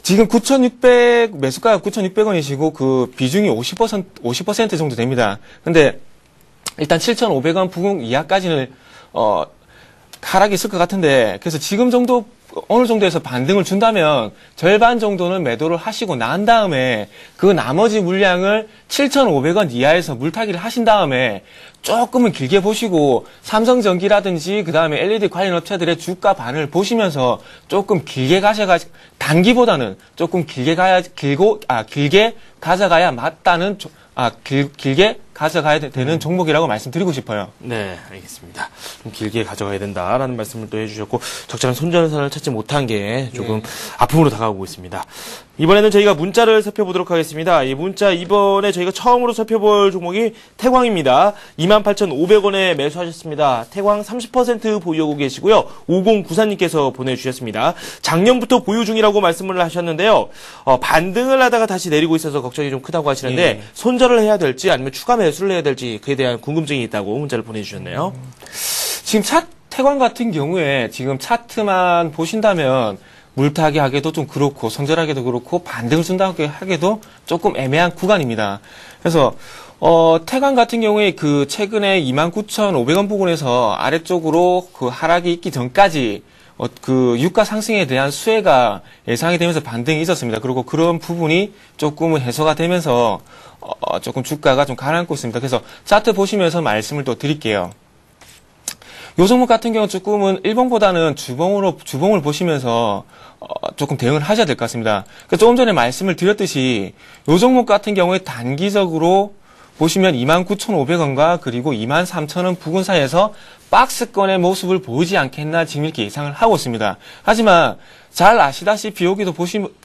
지금 매수가가 9,600원이시고 그 비중이 50% 정도 됩니다. 근데 일단 7,500원 부근 이하까지는 하락이 있을 것 같은데 그래서 지금 정도 어느 정도에서 반등을 준다면 절반 정도는 매도를 하시고 난 다음에 그 나머지 물량을 7,500원 이하에서 물타기를 하신 다음에 조금은 길게 보시고 삼성전기라든지 그 다음에 LED 관련 업체들의 주가 반을 보시면서 조금 길게 단기보다는 조금 길게 가져가야 맞다는 길게 가져가야 되는 종목이라고 말씀드리고 싶어요. 네, 알겠습니다. 좀 길게 가져가야 된다라는 말씀을 또 해주셨고 적절한 손전선을 찾지 못한 게 조금 아픔으로 다가오고 있습니다. 이번에는 저희가 문자를 살펴보도록 하겠습니다. 이 문자 이번에 저희가 처음으로 살펴볼 종목이 태광입니다. 28,500원에 매수하셨습니다. 태광 30% 보유하고 계시고요. 5094님께서 보내주셨습니다. 작년부터 보유 중이라고 말씀을 하셨는데요. 반등을 하다가 다시 내리고 있어서 걱정이 좀 크다고 하시는데 손절을 해야 될지 아니면 추가 매수를 해야 될지 그에 대한 궁금증이 있다고 문자를 보내주셨네요. 지금 태광 같은 경우에 지금 차트만 보신다면 물타기 하기도 좀 그렇고 손절하기도 그렇고 반등을 준다고 하기도 조금 애매한 구간입니다. 그래서 태광 같은 경우에 그 최근에 29,500원 부근에서 아래쪽으로 그 하락이 있기 전까지 그 유가 상승에 대한 수혜가 예상이 되면서 반등이 있었습니다. 그리고 그런 부분이 조금은 해소가 되면서 조금 주가가 좀 가라앉고 있습니다. 그래서 차트 보시면서 말씀을 또 드릴게요. 요 종목 같은 경우 조금은 일봉보다는 주봉을 보시면서 조금 대응을 하셔야 될 것 같습니다. 조금 전에 말씀을 드렸듯이 요 종목 같은 경우에 단기적으로 보시면 29,500원과 그리고 23,000원 부근 사이에서 박스권의 모습을 보이지 않겠나 지금 이렇게 예상을 하고 있습니다. 하지만 잘 아시다시피 여기도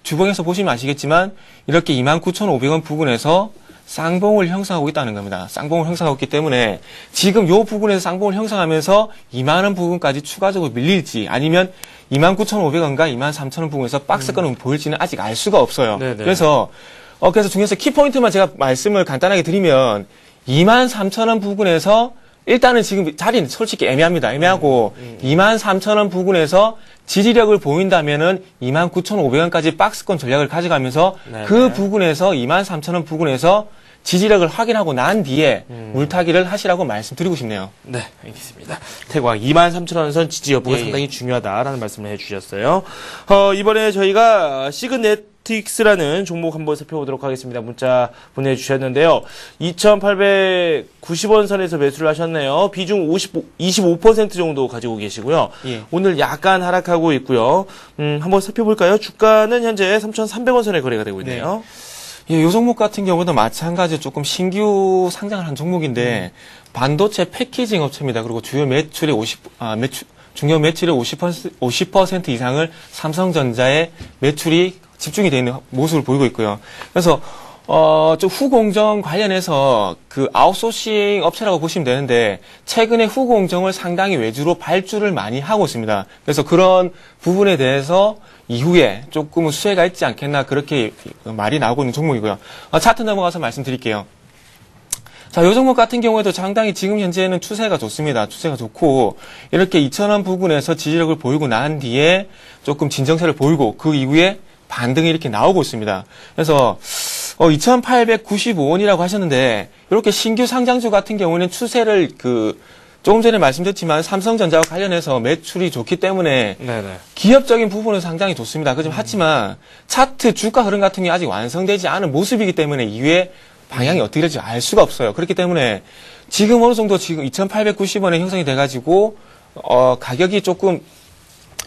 주봉에서 보시면 아시겠지만 이렇게 29,500원 부근에서 쌍봉을 형성하고 있다는 겁니다. 쌍봉을 형성하고 있기 때문에 지금 요 부분에서 쌍봉을 형성하면서 2만원 부분까지 추가적으로 밀릴지 아니면 29,500원과 23,000원 부분에서 박스권을 보일지는 아직 알 수가 없어요. 네네. 그래서 중에서 키포인트만 제가 말씀을 간단하게 드리면 23,000원 부분에서 일단은 지금 자리는 솔직히 애매합니다. 애매하고 23,000원 부분에서 지지력을 보인다면은 29,500원까지 박스권 전략을 가져가면서 네네. 그 부분에서 23,000원 부분에서 지지력을 확인하고 난 뒤에 물타기를 하시라고 말씀드리고 싶네요. 네, 알겠습니다. 태광 23,000원 선 지지 여부가 예, 상당히 중요하다라는 말씀을 해주셨어요. 이번에 저희가 시그네틱스라는 종목 한번 살펴보도록 하겠습니다. 문자 보내주셨는데요. 2,890원 선에서 매수를 하셨네요. 비중 25% 정도 가지고 계시고요. 예. 오늘 약간 하락하고 있고요. 한번 살펴볼까요? 주가는 현재 3,300원 선에 거래가 되고 있네요. 예, 요 종목 같은 경우도 마찬가지로 조금 신규 상장을 한 종목인데 반도체 패키징 업체입니다. 그리고 주요 매출의 중요 매출의 50% 이상을 삼성전자의 매출이 집중이 되어 있는 모습을 보이고 있고요. 그래서 좀 후공정 관련해서 그 아웃소싱 업체라고 보시면 되는데 최근에 후공정을 상당히 외주로 발주를 많이 하고 있습니다. 그래서 그런 부분에 대해서 이후에 조금은 수혜가 있지 않겠나 그렇게 말이 나오고 있는 종목이고요. 차트 넘어가서 말씀드릴게요. 자, 요 종목 같은 경우에도 상당히 지금 현재는 추세가 좋습니다. 추세가 좋고 이렇게 2,000원 부분에서 지지력을 보이고 난 뒤에 조금 진정세를 보이고 그 이후에 반등이 이렇게 나오고 있습니다. 그래서 2,895원이라고 하셨는데 이렇게 신규 상장주 같은 경우는 추세를 조금 전에 말씀드렸지만 삼성전자와 관련해서 매출이 좋기 때문에 네네. 기업적인 부분은 상당히 좋습니다. 하지만 차트 주가 흐름 같은 게 아직 완성되지 않은 모습이기 때문에 이후에 방향이 어떻게 될지 알 수가 없어요. 그렇기 때문에 지금 어느 정도 지금 2,890원에 형성이 돼가지고 가격이 조금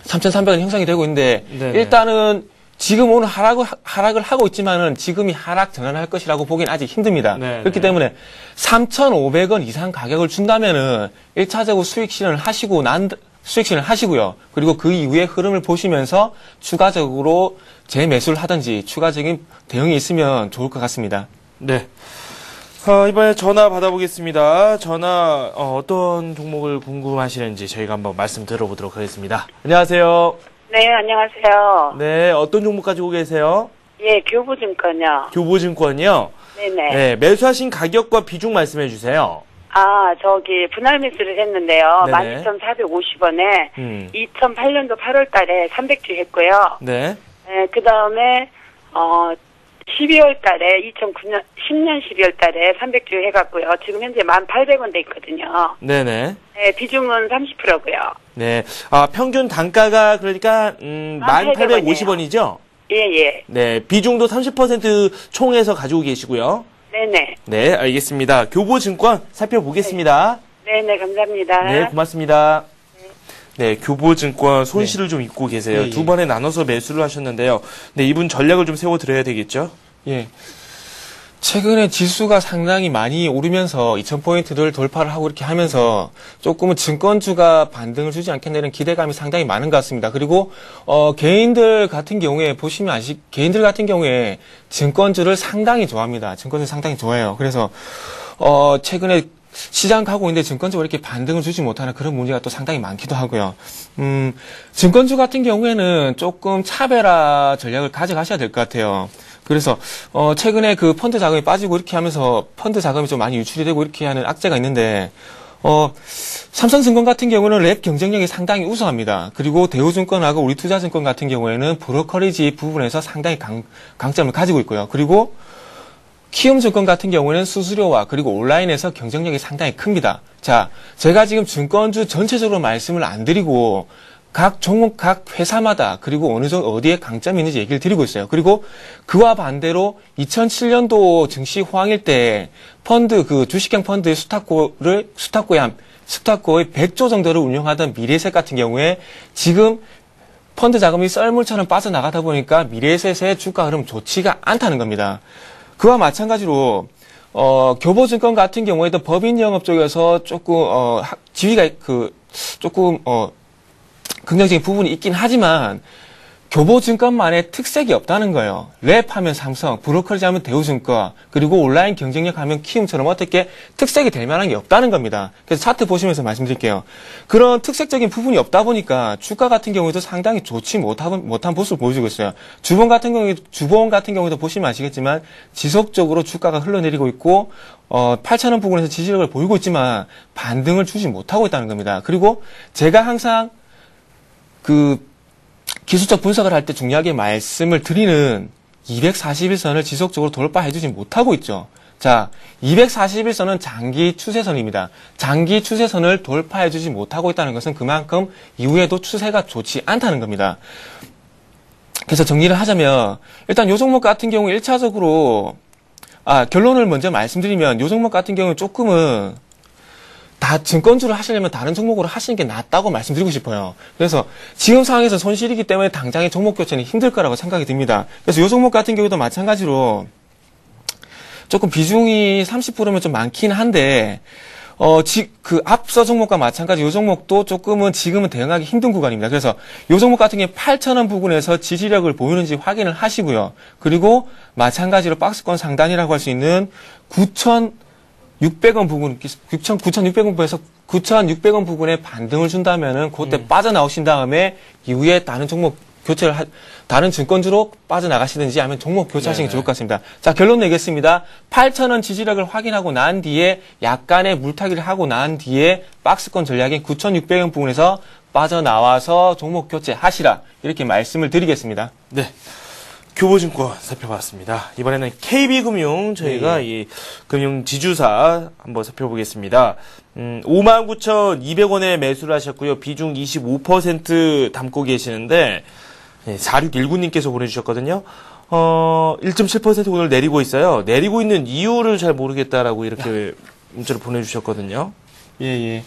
3,300원 형성이 되고 있는데 네네. 일단은 지금 오늘 하락을 하고 있지만은 지금이 하락 전환할 것이라고 보기는 아직 힘듭니다. 네네. 그렇기 때문에 3,500원 이상 가격을 준다면은 1차적으로 수익 실현을 하시고요. 그리고 그 이후에 흐름을 보시면서 추가적으로 재매수를 하든지 추가적인 대응이 있으면 좋을 것 같습니다. 네. 이번에 전화 받아보겠습니다. 전화 어떤 종목을 궁금하시는지 저희가 한번 말씀 들어보도록 하겠습니다. 안녕하세요. 네, 안녕하세요. 네, 어떤 종목 가지고 계세요? 예, 교보증권요. 교보증권이요? 네네. 네, 매수하신 가격과 비중 말씀해 주세요. 분할 매수를 했는데요. 네네. 12,450원에 2008년도 8월 달에 300주 했고요. 네. 네, 그 다음에, 12월 달에, 10년 12월 달에 300주 해갔고요. 지금 현재 1,800원 돼 있거든요. 네네. 네, 비중은 30%고요. 네. 평균 단가가 그러니까, 1,850원이죠? 예. 네. 비중도 30% 총에서 가지고 계시고요. 네네. 네, 알겠습니다. 교보증권 살펴보겠습니다. 네네, 감사합니다. 네, 고맙습니다. 네, 교보증권 손실을 좀 입고 계세요. 예, 예. 두 번에 나눠서 매수를 하셨는데요. 네, 이분 전략을 좀 세워드려야 되겠죠? 예. 최근에 지수가 상당히 많이 오르면서 2000포인트를 돌파를 하고 이렇게 하면서 조금은 증권주가 반등을 주지 않겠나 이런 기대감이 상당히 많은 것 같습니다. 그리고 개인들 같은 경우에 보시면 개인들 같은 경우에 증권주를 상당히 좋아합니다. 증권주 상당히 좋아해요. 그래서 최근에 시장 가고 있는데 증권주가 이렇게 반등을 주지 못하는 그런 문제가 또 상당히 많기도 하고요. 증권주 같은 경우에는 조금 차별화 전략을 가져가셔야 될 것 같아요. 그래서 최근에 그 펀드 자금이 빠지고 이렇게 하면서 펀드 자금이 좀 많이 유출이 되고 이렇게 하는 악재가 있는데 삼성증권 같은 경우는 랩 경쟁력이 상당히 우수합니다. 그리고 대우증권하고 우리투자증권 같은 경우에는 브로커리지 부분에서 상당히 강점을 가지고 있고요. 그리고 키움증권 같은 경우는 수수료와 그리고 온라인에서 경쟁력이 상당히 큽니다. 자, 제가 지금 증권주 전체적으로 말씀을 안 드리고 각 종목, 각 회사마다 그리고 어느 정도 어디에 강점이 있는지 얘기를 드리고 있어요. 그리고 그와 반대로 2007년도 증시 호황일 때 펀드, 그 주식형 펀드의 스타코의 100조 정도를 운영하던 미래에셋 같은 경우에 지금 펀드 자금이 썰물처럼 빠져나가다 보니까 미래에셋의 주가 흐름 좋지가 않다는 겁니다. 그와 마찬가지로 교보증권 같은 경우에도 법인 영업 쪽에서 조금 지위가 조금 긍정적인 부분이 있긴 하지만 교보증권만의 특색이 없다는 거예요. 랩하면 삼성, 브로커리지 하면 대우증권, 그리고 온라인 경쟁력 하면 키움처럼 어떻게 특색이 될 만한 게 없다는 겁니다. 그래서 차트 보시면서 말씀드릴게요. 그런 특색적인 부분이 없다 보니까 주가 같은 경우에도 상당히 좋지 못한 모습을 보여주고 있어요. 주봉 같은 경우에도 보시면 아시겠지만 지속적으로 주가가 흘러내리고 있고 8,000원 부근에서 지지력을 보이고 있지만 반등을 주지 못하고 있다는 겁니다. 그리고 제가 항상 기술적 분석을 할 때 중요하게 말씀을 드리는 241선을 지속적으로 돌파해주지 못하고 있죠. 자, 241선은 장기 추세선입니다. 장기 추세선을 돌파해주지 못하고 있다는 것은 그만큼 이후에도 추세가 좋지 않다는 겁니다. 그래서 정리를 하자면 일단 요 종목 같은 경우 1차적으로 결론을 먼저 말씀드리면 요 종목 같은 경우는 조금은 다 증권주를 하시려면 다른 종목으로 하시는 게 낫다고 말씀드리고 싶어요. 그래서 지금 상황에서 손실이기 때문에 당장의 종목 교체는 힘들 거라고 생각이 듭니다. 그래서 이 종목 같은 경우도 마찬가지로 조금 비중이 30%면 좀 많긴 한데 앞서 종목과 마찬가지 이 종목도 조금은 지금은 대응하기 힘든 구간입니다. 그래서 이 종목 같은 경우에 8,000원 부근에서 지지력을 보이는지 확인을 하시고요. 그리고 마찬가지로 박스권 상단이라고 할 수 있는 9,600원 부분, 9,600원 부분에서 9,600원 부분에 반등을 준다면은 그때 빠져나오신 다음에 이후에 다른 종목 교체를 다른 증권주로 빠져나가시든지 하면 종목 교체하시는 게 좋을 것 같습니다. 자, 결론 내겠습니다. 8,000원 지지력을 확인하고 난 뒤에 약간의 물타기를 하고 난 뒤에 박스권 전략인 9,600원 부분에서 빠져나와서 종목 교체하시라. 이렇게 말씀을 드리겠습니다. 네. 교보증권 살펴봤습니다. 이번에는 KB금융 저희가 이 금융 지주사 한번 살펴보겠습니다. 59,200원에 매수를 하셨고요. 비중 25% 담고 계시는데 4619님께서 보내주셨거든요. 1.7% 오늘 내리고 있어요. 내리고 있는 이유를 잘 모르겠다라고 이렇게 문자를 보내주셨거든요. 예.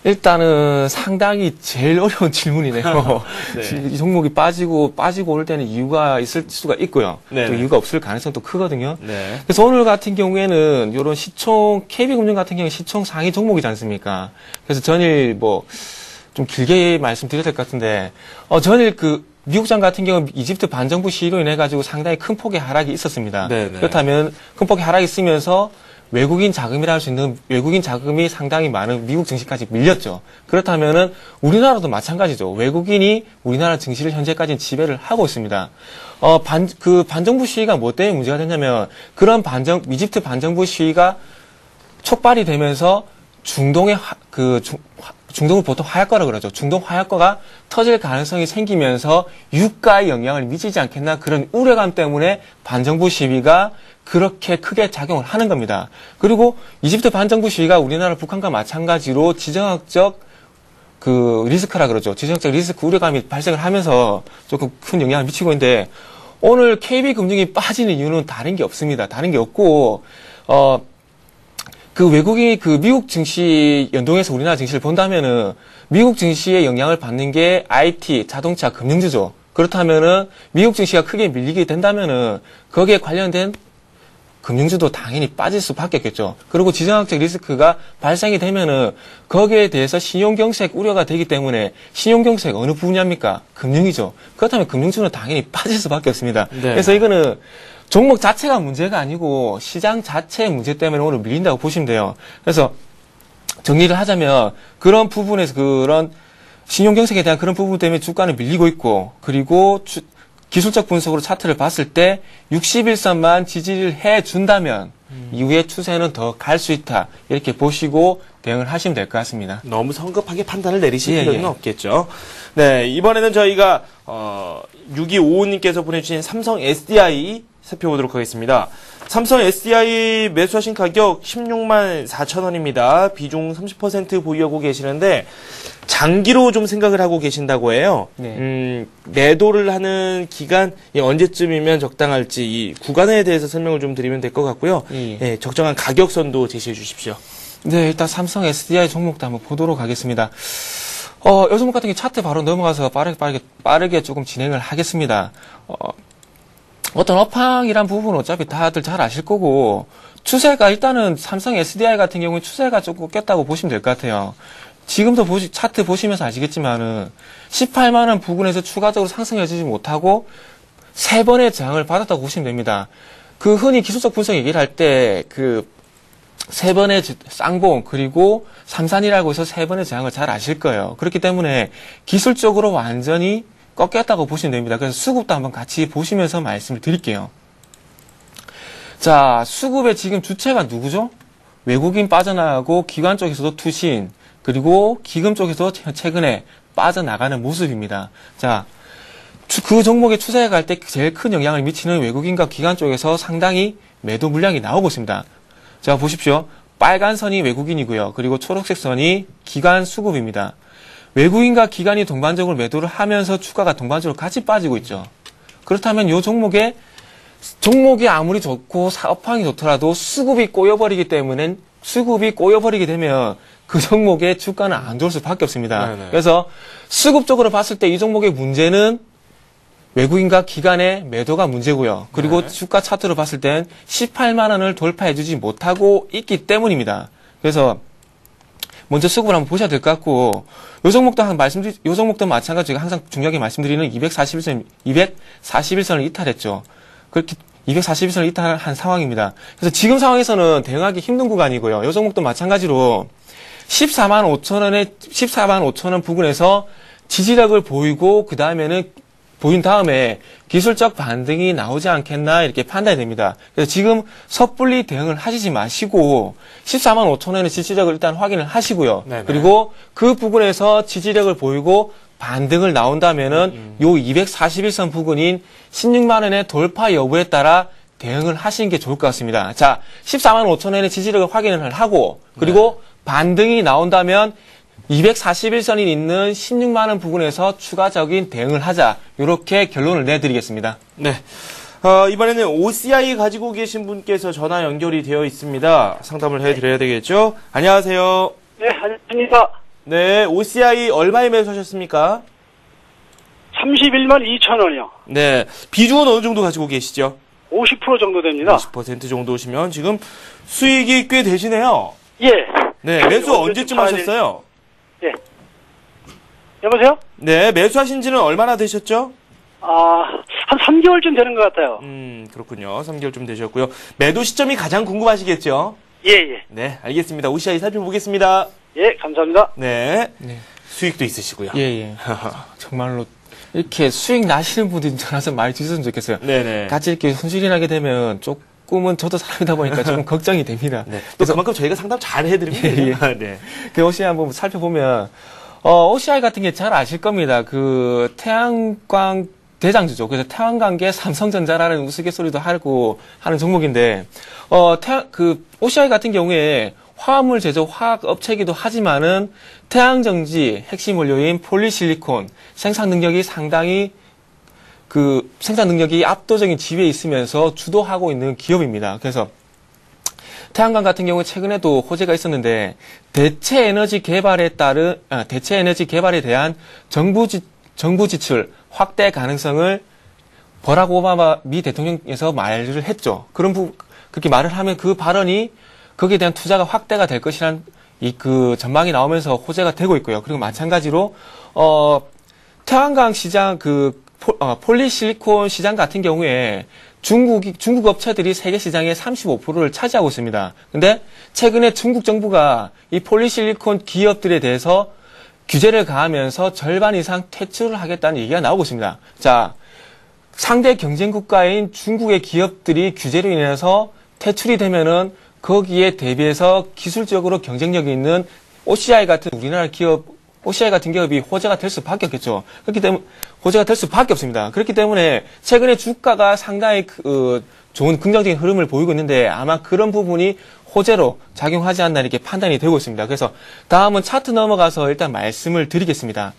일단은 상당히 제일 어려운 질문이네요. 네. 이 종목이 빠지고 올 때는 이유가 있을 수가 있고요. 네. 또 이유가 없을 가능성도 크거든요. 네. 그래서 오늘 같은 경우에는 이런 시총, KB금융 같은 경우에 시총 상위 종목이지 않습니까? 그래서 전일 좀 길게 말씀드려야 될 것 같은데, 전일 미국장 같은 경우 이집트 반정부 시위로 인해 가지고 상당히 큰 폭의 하락이 있었습니다. 네네. 그렇다면 큰 폭의 하락이 있으면서 외국인 자금이라 할 수 있는 외국인 자금이 상당히 많은 미국 증시까지 밀렸죠. 그렇다면은 우리나라도 마찬가지죠. 외국인이 우리나라 증시를 현재까지는 지배를 하고 있습니다. 반정부 시위가 뭐 때문에 문제가 됐냐면 그런 이집트 반정부 시위가 촉발이 되면서 중동을 보통 화약과라 그러죠. 중동 화약과가 터질 가능성이 생기면서 유가에 영향을 미치지 않겠나 그런 우려감 때문에 반정부 시위가 그렇게 크게 작용을 하는 겁니다. 그리고 이집트 반정부 시위가 우리나라 북한과 마찬가지로 지정학적 리스크라 그러죠. 지정학적 리스크 우려감이 발생을 하면서 조금 큰 영향을 미치고 있는데 오늘 KB금융이 빠지는 이유는 다른 게 없습니다. 다른 게 없고 외국인이 미국 증시 연동해서 우리나라 증시를 본다면은 미국 증시에 영향을 받는 게 IT, 자동차, 금융주죠. 그렇다면은 미국 증시가 크게 밀리게 된다면은 거기에 관련된 금융주도 당연히 빠질 수밖에 없겠죠. 그리고 지정학적 리스크가 발생이 되면은 거기에 대해서 신용경색 우려가 되기 때문에 신용경색 어느 분야입니까? 금융이죠. 그렇다면 금융주는 당연히 빠질 수밖에 없습니다. 네. 그래서 이거는 종목 자체가 문제가 아니고 시장 자체의 문제 때문에 오늘 밀린다고 보시면 돼요. 그래서 정리를 하자면 그런 부분에서 그런 신용경색에 대한 그런 부분 때문에 주가는 밀리고 있고, 그리고 기술적 분석으로 차트를 봤을 때 61선만 지지를 해준다면 이후에 추세는 더 갈 수 있다. 이렇게 보시고 대응을 하시면 될 것 같습니다. 너무 성급하게 판단을 내리실 예, 필요는 예. 없겠죠. 네, 이번에는 저희가 6255님께서 보내주신 삼성 SDI 살펴보도록 하겠습니다. 삼성 SDI 매수하신 가격 16만 4천 원입니다. 비중 30% 보유하고 계시는데 장기로 좀 생각을 하고 계신다고 해요. 네. 매도를 하는 기간 언제쯤이면 적당할지 이 구간에 대해서 설명을 좀 드리면 될 것 같고요. 예, 적정한 가격선도 제시해 주십시오. 네, 일단 삼성 SDI 종목도 한번 보도록 하겠습니다. 이 종목 같은 게 차트 바로 넘어가서 빠르게 조금 진행을 하겠습니다. 어떤 업황이란 부분은 어차피 다들 잘 아실 거고, 추세가 일단은 삼성 SDI 같은 경우에 추세가 조금 꼈다고 보시면 될 것 같아요. 지금도 차트 보시면서 아시겠지만은 18만원 부근에서 추가적으로 상승해주지 못하고 3번의 저항을 받았다고 보시면 됩니다. 그 흔히 기술적 분석 얘기를 할 때 그 3번의 쌍봉 그리고 삼산이라고 해서 3번의 저항을 잘 아실 거예요. 그렇기 때문에 기술적으로 완전히 꺾였다고 보시면 됩니다. 그래서 수급도 한번 같이 보시면서 말씀을 드릴게요. 자, 수급의 지금 주체가 누구죠? 외국인 빠져나가고 기관 쪽에서도 투신, 그리고 기금 쪽에서 최근에 빠져나가는 모습입니다. 자, 그 종목의 추세에 갈 때 제일 큰 영향을 미치는 외국인과 기관 쪽에서 상당히 매도 물량이 나오고 있습니다. 자, 보십시오. 빨간 선이 외국인이고요. 그리고 초록색 선이 기관 수급입니다. 외국인과 기관이 동반적으로 매도를 하면서 주가가 동반적으로 같이 빠지고 있죠. 그렇다면 이 종목이 아무리 좋고 사업황이 좋더라도 수급이 꼬여버리게 되면 그 종목의 주가는 안 좋을 수밖에 없습니다. 네네. 그래서 수급적으로 봤을 때 이 종목의 문제는 외국인과 기관의 매도가 문제고요. 그리고 주가 차트로 봤을 땐 18만 원을 돌파해주지 못하고 있기 때문입니다. 그래서 먼저 수급을 한번 보셔야 될 것 같고, 요 종목도 마찬가지로 제가 항상 중요하게 말씀드리는 241선을 이탈했죠. 그렇게 241선을 이탈한 상황입니다. 그래서 지금 상황에서는 대응하기 힘든 구간이고요. 요 종목도 마찬가지로 14만 5천 원 부근에서 지지력을 보인 다음에 기술적 반등이 나오지 않겠나 이렇게 판단이 됩니다. 그래서 지금 섣불리 대응을 하시지 마시고 14만 5천 원의 지지력을 일단 확인을 하시고요. 네네. 그리고 그 부분에서 지지력을 보이고 반등을 나온다면은 요 241선 부근인 16만 원의 돌파 여부에 따라 대응을 하시는 게 좋을 것 같습니다. 자, 14만 5천 원의 지지력을 확인을 하고, 그리고 반등이 나온다면 241선이 있는 16만 원 부근에서 추가적인 대응을 하자. 이렇게 결론을 내드리겠습니다. 네. 이번에는 OCI 가지고 계신 분께서 전화 연결이 되어 있습니다. 상담을 해드려야 되겠죠? 안녕하세요. 네, 안녕하십니까. 네, OCI 얼마에 매수하셨습니까? 31만 2천 원이요. 네, 비중은 어느 정도 가지고 계시죠? 50% 정도 됩니다. 50% 정도시면 지금 수익이 꽤 되시네요. 예. 네, 매수 언제쯤 하셨어요? 예. 여보세요? 네, 매수하신 지는 얼마나 되셨죠? 한 3개월쯤 되는 것 같아요. 그렇군요. 3개월쯤 되셨고요. 매도 시점이 가장 궁금하시겠죠? 예, 예. 네, 알겠습니다. OCI 살펴보겠습니다. 예, 감사합니다. 네. 네. 수익도 있으시고요. 예. 정말로 이렇게 수익 나시는 분들이 전화서 많이 주셨으면 좋겠어요. 네네. 같이 이렇게 손실이 나게 되면 조금은 저도 사람이다 보니까 조금 걱정이 됩니다. 네. 또 그만큼 저희가 상담 잘 해드립니다. 예. 네. 그 OCI 한번 살펴보면, OCI 같은 게 잘 아실 겁니다. 그 태양광 대장주죠. 그래서 태양광계 삼성전자라는 우스갯소리도 하고 하는 종목인데, OCI 같은 경우에 화합물 제조 화학 업체이기도 하지만은 태양정지 핵심 원료인 폴리실리콘 생산 능력이 상당히 생산 능력이 압도적인 지위에 있으면서 주도하고 있는 기업입니다. 그래서 태양광 같은 경우 최근에도 호재가 있었는데 대체 에너지 개발에 대한 정부 지출 확대 가능성을 버락 오바마 미 대통령에서 말을 했죠. 그렇게 말을 하면 그 발언이 거기에 대한 투자가 확대가 될 것이라는 그 전망이 나오면서 호재가 되고 있고요. 그리고 마찬가지로 태양광 시장 폴리실리콘 시장 같은 경우에 중국 업체들이 세계 시장의 35%를 차지하고 있습니다. 근데 최근에 중국 정부가 이 폴리실리콘 기업들에 대해서 규제를 가하면서 절반 이상 퇴출을 하겠다는 얘기가 나오고 있습니다. 자, 상대 경쟁 국가인 중국의 기업들이 규제로 인해서 퇴출이 되면은 거기에 대비해서 기술적으로 경쟁력이 있는 OCI 같은 우리나라 기업, OCI 같은 기업이 호재가 될 수밖에 없겠죠. 그렇기 때문에 호재가 될 수밖에 없습니다. 그렇기 때문에 최근에 주가가 상당히 좋은 긍정적인 흐름을 보이고 있는데 아마 그런 부분이 호재로 작용하지 않나 이렇게 판단이 되고 있습니다. 그래서 다음은 차트 넘어가서 일단 말씀을 드리겠습니다.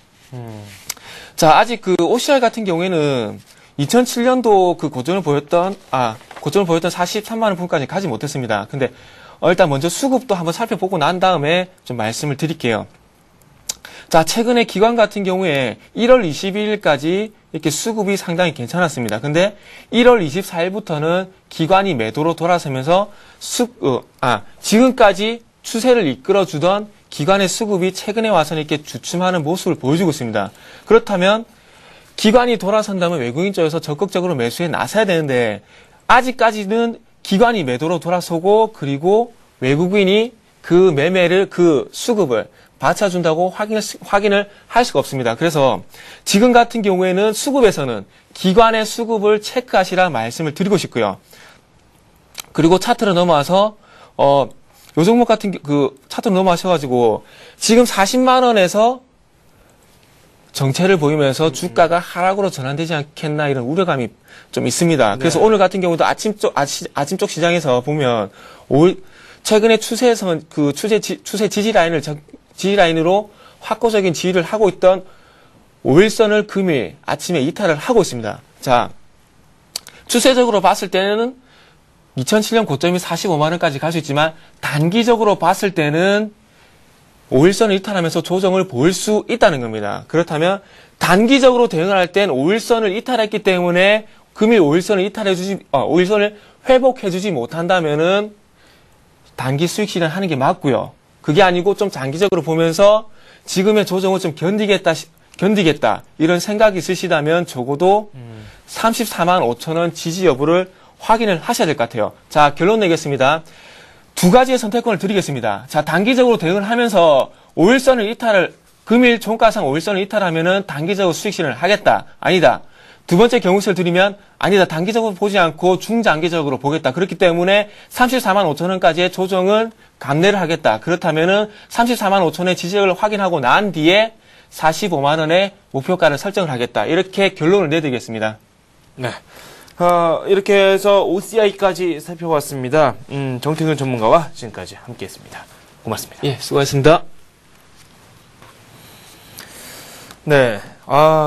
자, 아직 OCI 같은 경우에는 2007년도 고점을 보였던 43만 원 부분까지 가지 못했습니다. 근데 일단 먼저 수급도 한번 살펴보고 난 다음에 좀 말씀을 드릴게요. 자, 최근에 기관 같은 경우에 1월 22일까지 이렇게 수급이 상당히 괜찮았습니다. 근데 1월 24일부터는 기관이 매도로 돌아서면서 지금까지 추세를 이끌어주던 기관의 수급이 최근에 와서는 이렇게 주춤하는 모습을 보여주고 있습니다. 그렇다면 기관이 돌아선다면 외국인 쪽에서 적극적으로 매수에 나서야 되는데 아직까지는 기관이 매도로 돌아서고 그리고 외국인이 그 수급을 받쳐준다고 확인을 할 수가 없습니다. 그래서 지금 같은 경우에는 수급에서는 기관의 수급을 체크하시라 말씀을 드리고 싶고요. 그리고 차트로 넘어와서 요 종목 같은 차트로 넘어가셔가지고 지금 40만 원에서 정체를 보이면서 주가가 하락으로 전환되지 않겠나 이런 우려감이 좀 있습니다. 그래서 오늘 같은 경우도 아침 쪽 시장에서 보면 최근에 추세선 추세 지지라인으로 확고적인 지지를 하고 있던 5일선을 금일 아침에 이탈을 하고 있습니다. 자, 추세적으로 봤을 때는 2007년 고점이 45만 원까지 갈 수 있지만 단기적으로 봤을 때는 5일선을 이탈하면서 조정을 보일 수 있다는 겁니다. 그렇다면 단기적으로 대응을 할 땐 5일선을 이탈했기 때문에 금일 5일선을 회복해주지 못한다면은 단기 수익 실현 하는 게 맞고요. 그게 아니고 좀 장기적으로 보면서 지금의 조정을 좀 견디겠다 이런 생각이 있으시다면 적어도 34만 5천 원 지지 여부를 확인을 하셔야 될 것 같아요. 자, 결론 내겠습니다. 두 가지의 선택권을 드리겠습니다. 자, 단기적으로 대응을 하면서 5일선을 금일 종가상 5일선을 이탈하면은 단기적으로 수익 실현을 하겠다. 아니다. 두 번째 경우를 드리면 아니다. 단기적으로 보지 않고 중장기적으로 보겠다. 그렇기 때문에 34만 5천 원까지의 조정은 감내를 하겠다. 그렇다면은 34만 5천 원의 지지력을 확인하고 난 뒤에 45만 원의 목표가를 설정을 하겠다. 이렇게 결론을 내드리겠습니다. 네. 이렇게 해서 OCI까지 살펴봤습니다. 정태근 전문가와 지금까지 함께했습니다. 고맙습니다. 예, 수고하셨습니다. 네.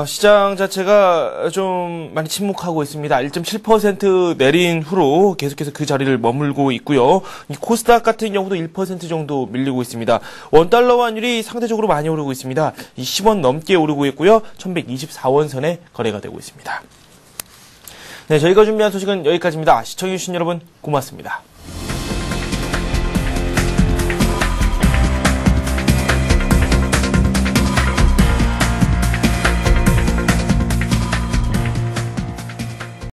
시장 자체가 좀 많이 침묵하고 있습니다. 1.7% 내린 후로 계속해서 그 자리를 머물고 있고요. 이 코스닥 같은 경우도 1% 정도 밀리고 있습니다. 원달러 환율이 상대적으로 많이 오르고 있습니다. 10원 넘게 오르고 있고요. 1124원 선에 거래가 되고 있습니다. 네, 저희가 준비한 소식은 여기까지입니다. 시청해주신 여러분 고맙습니다.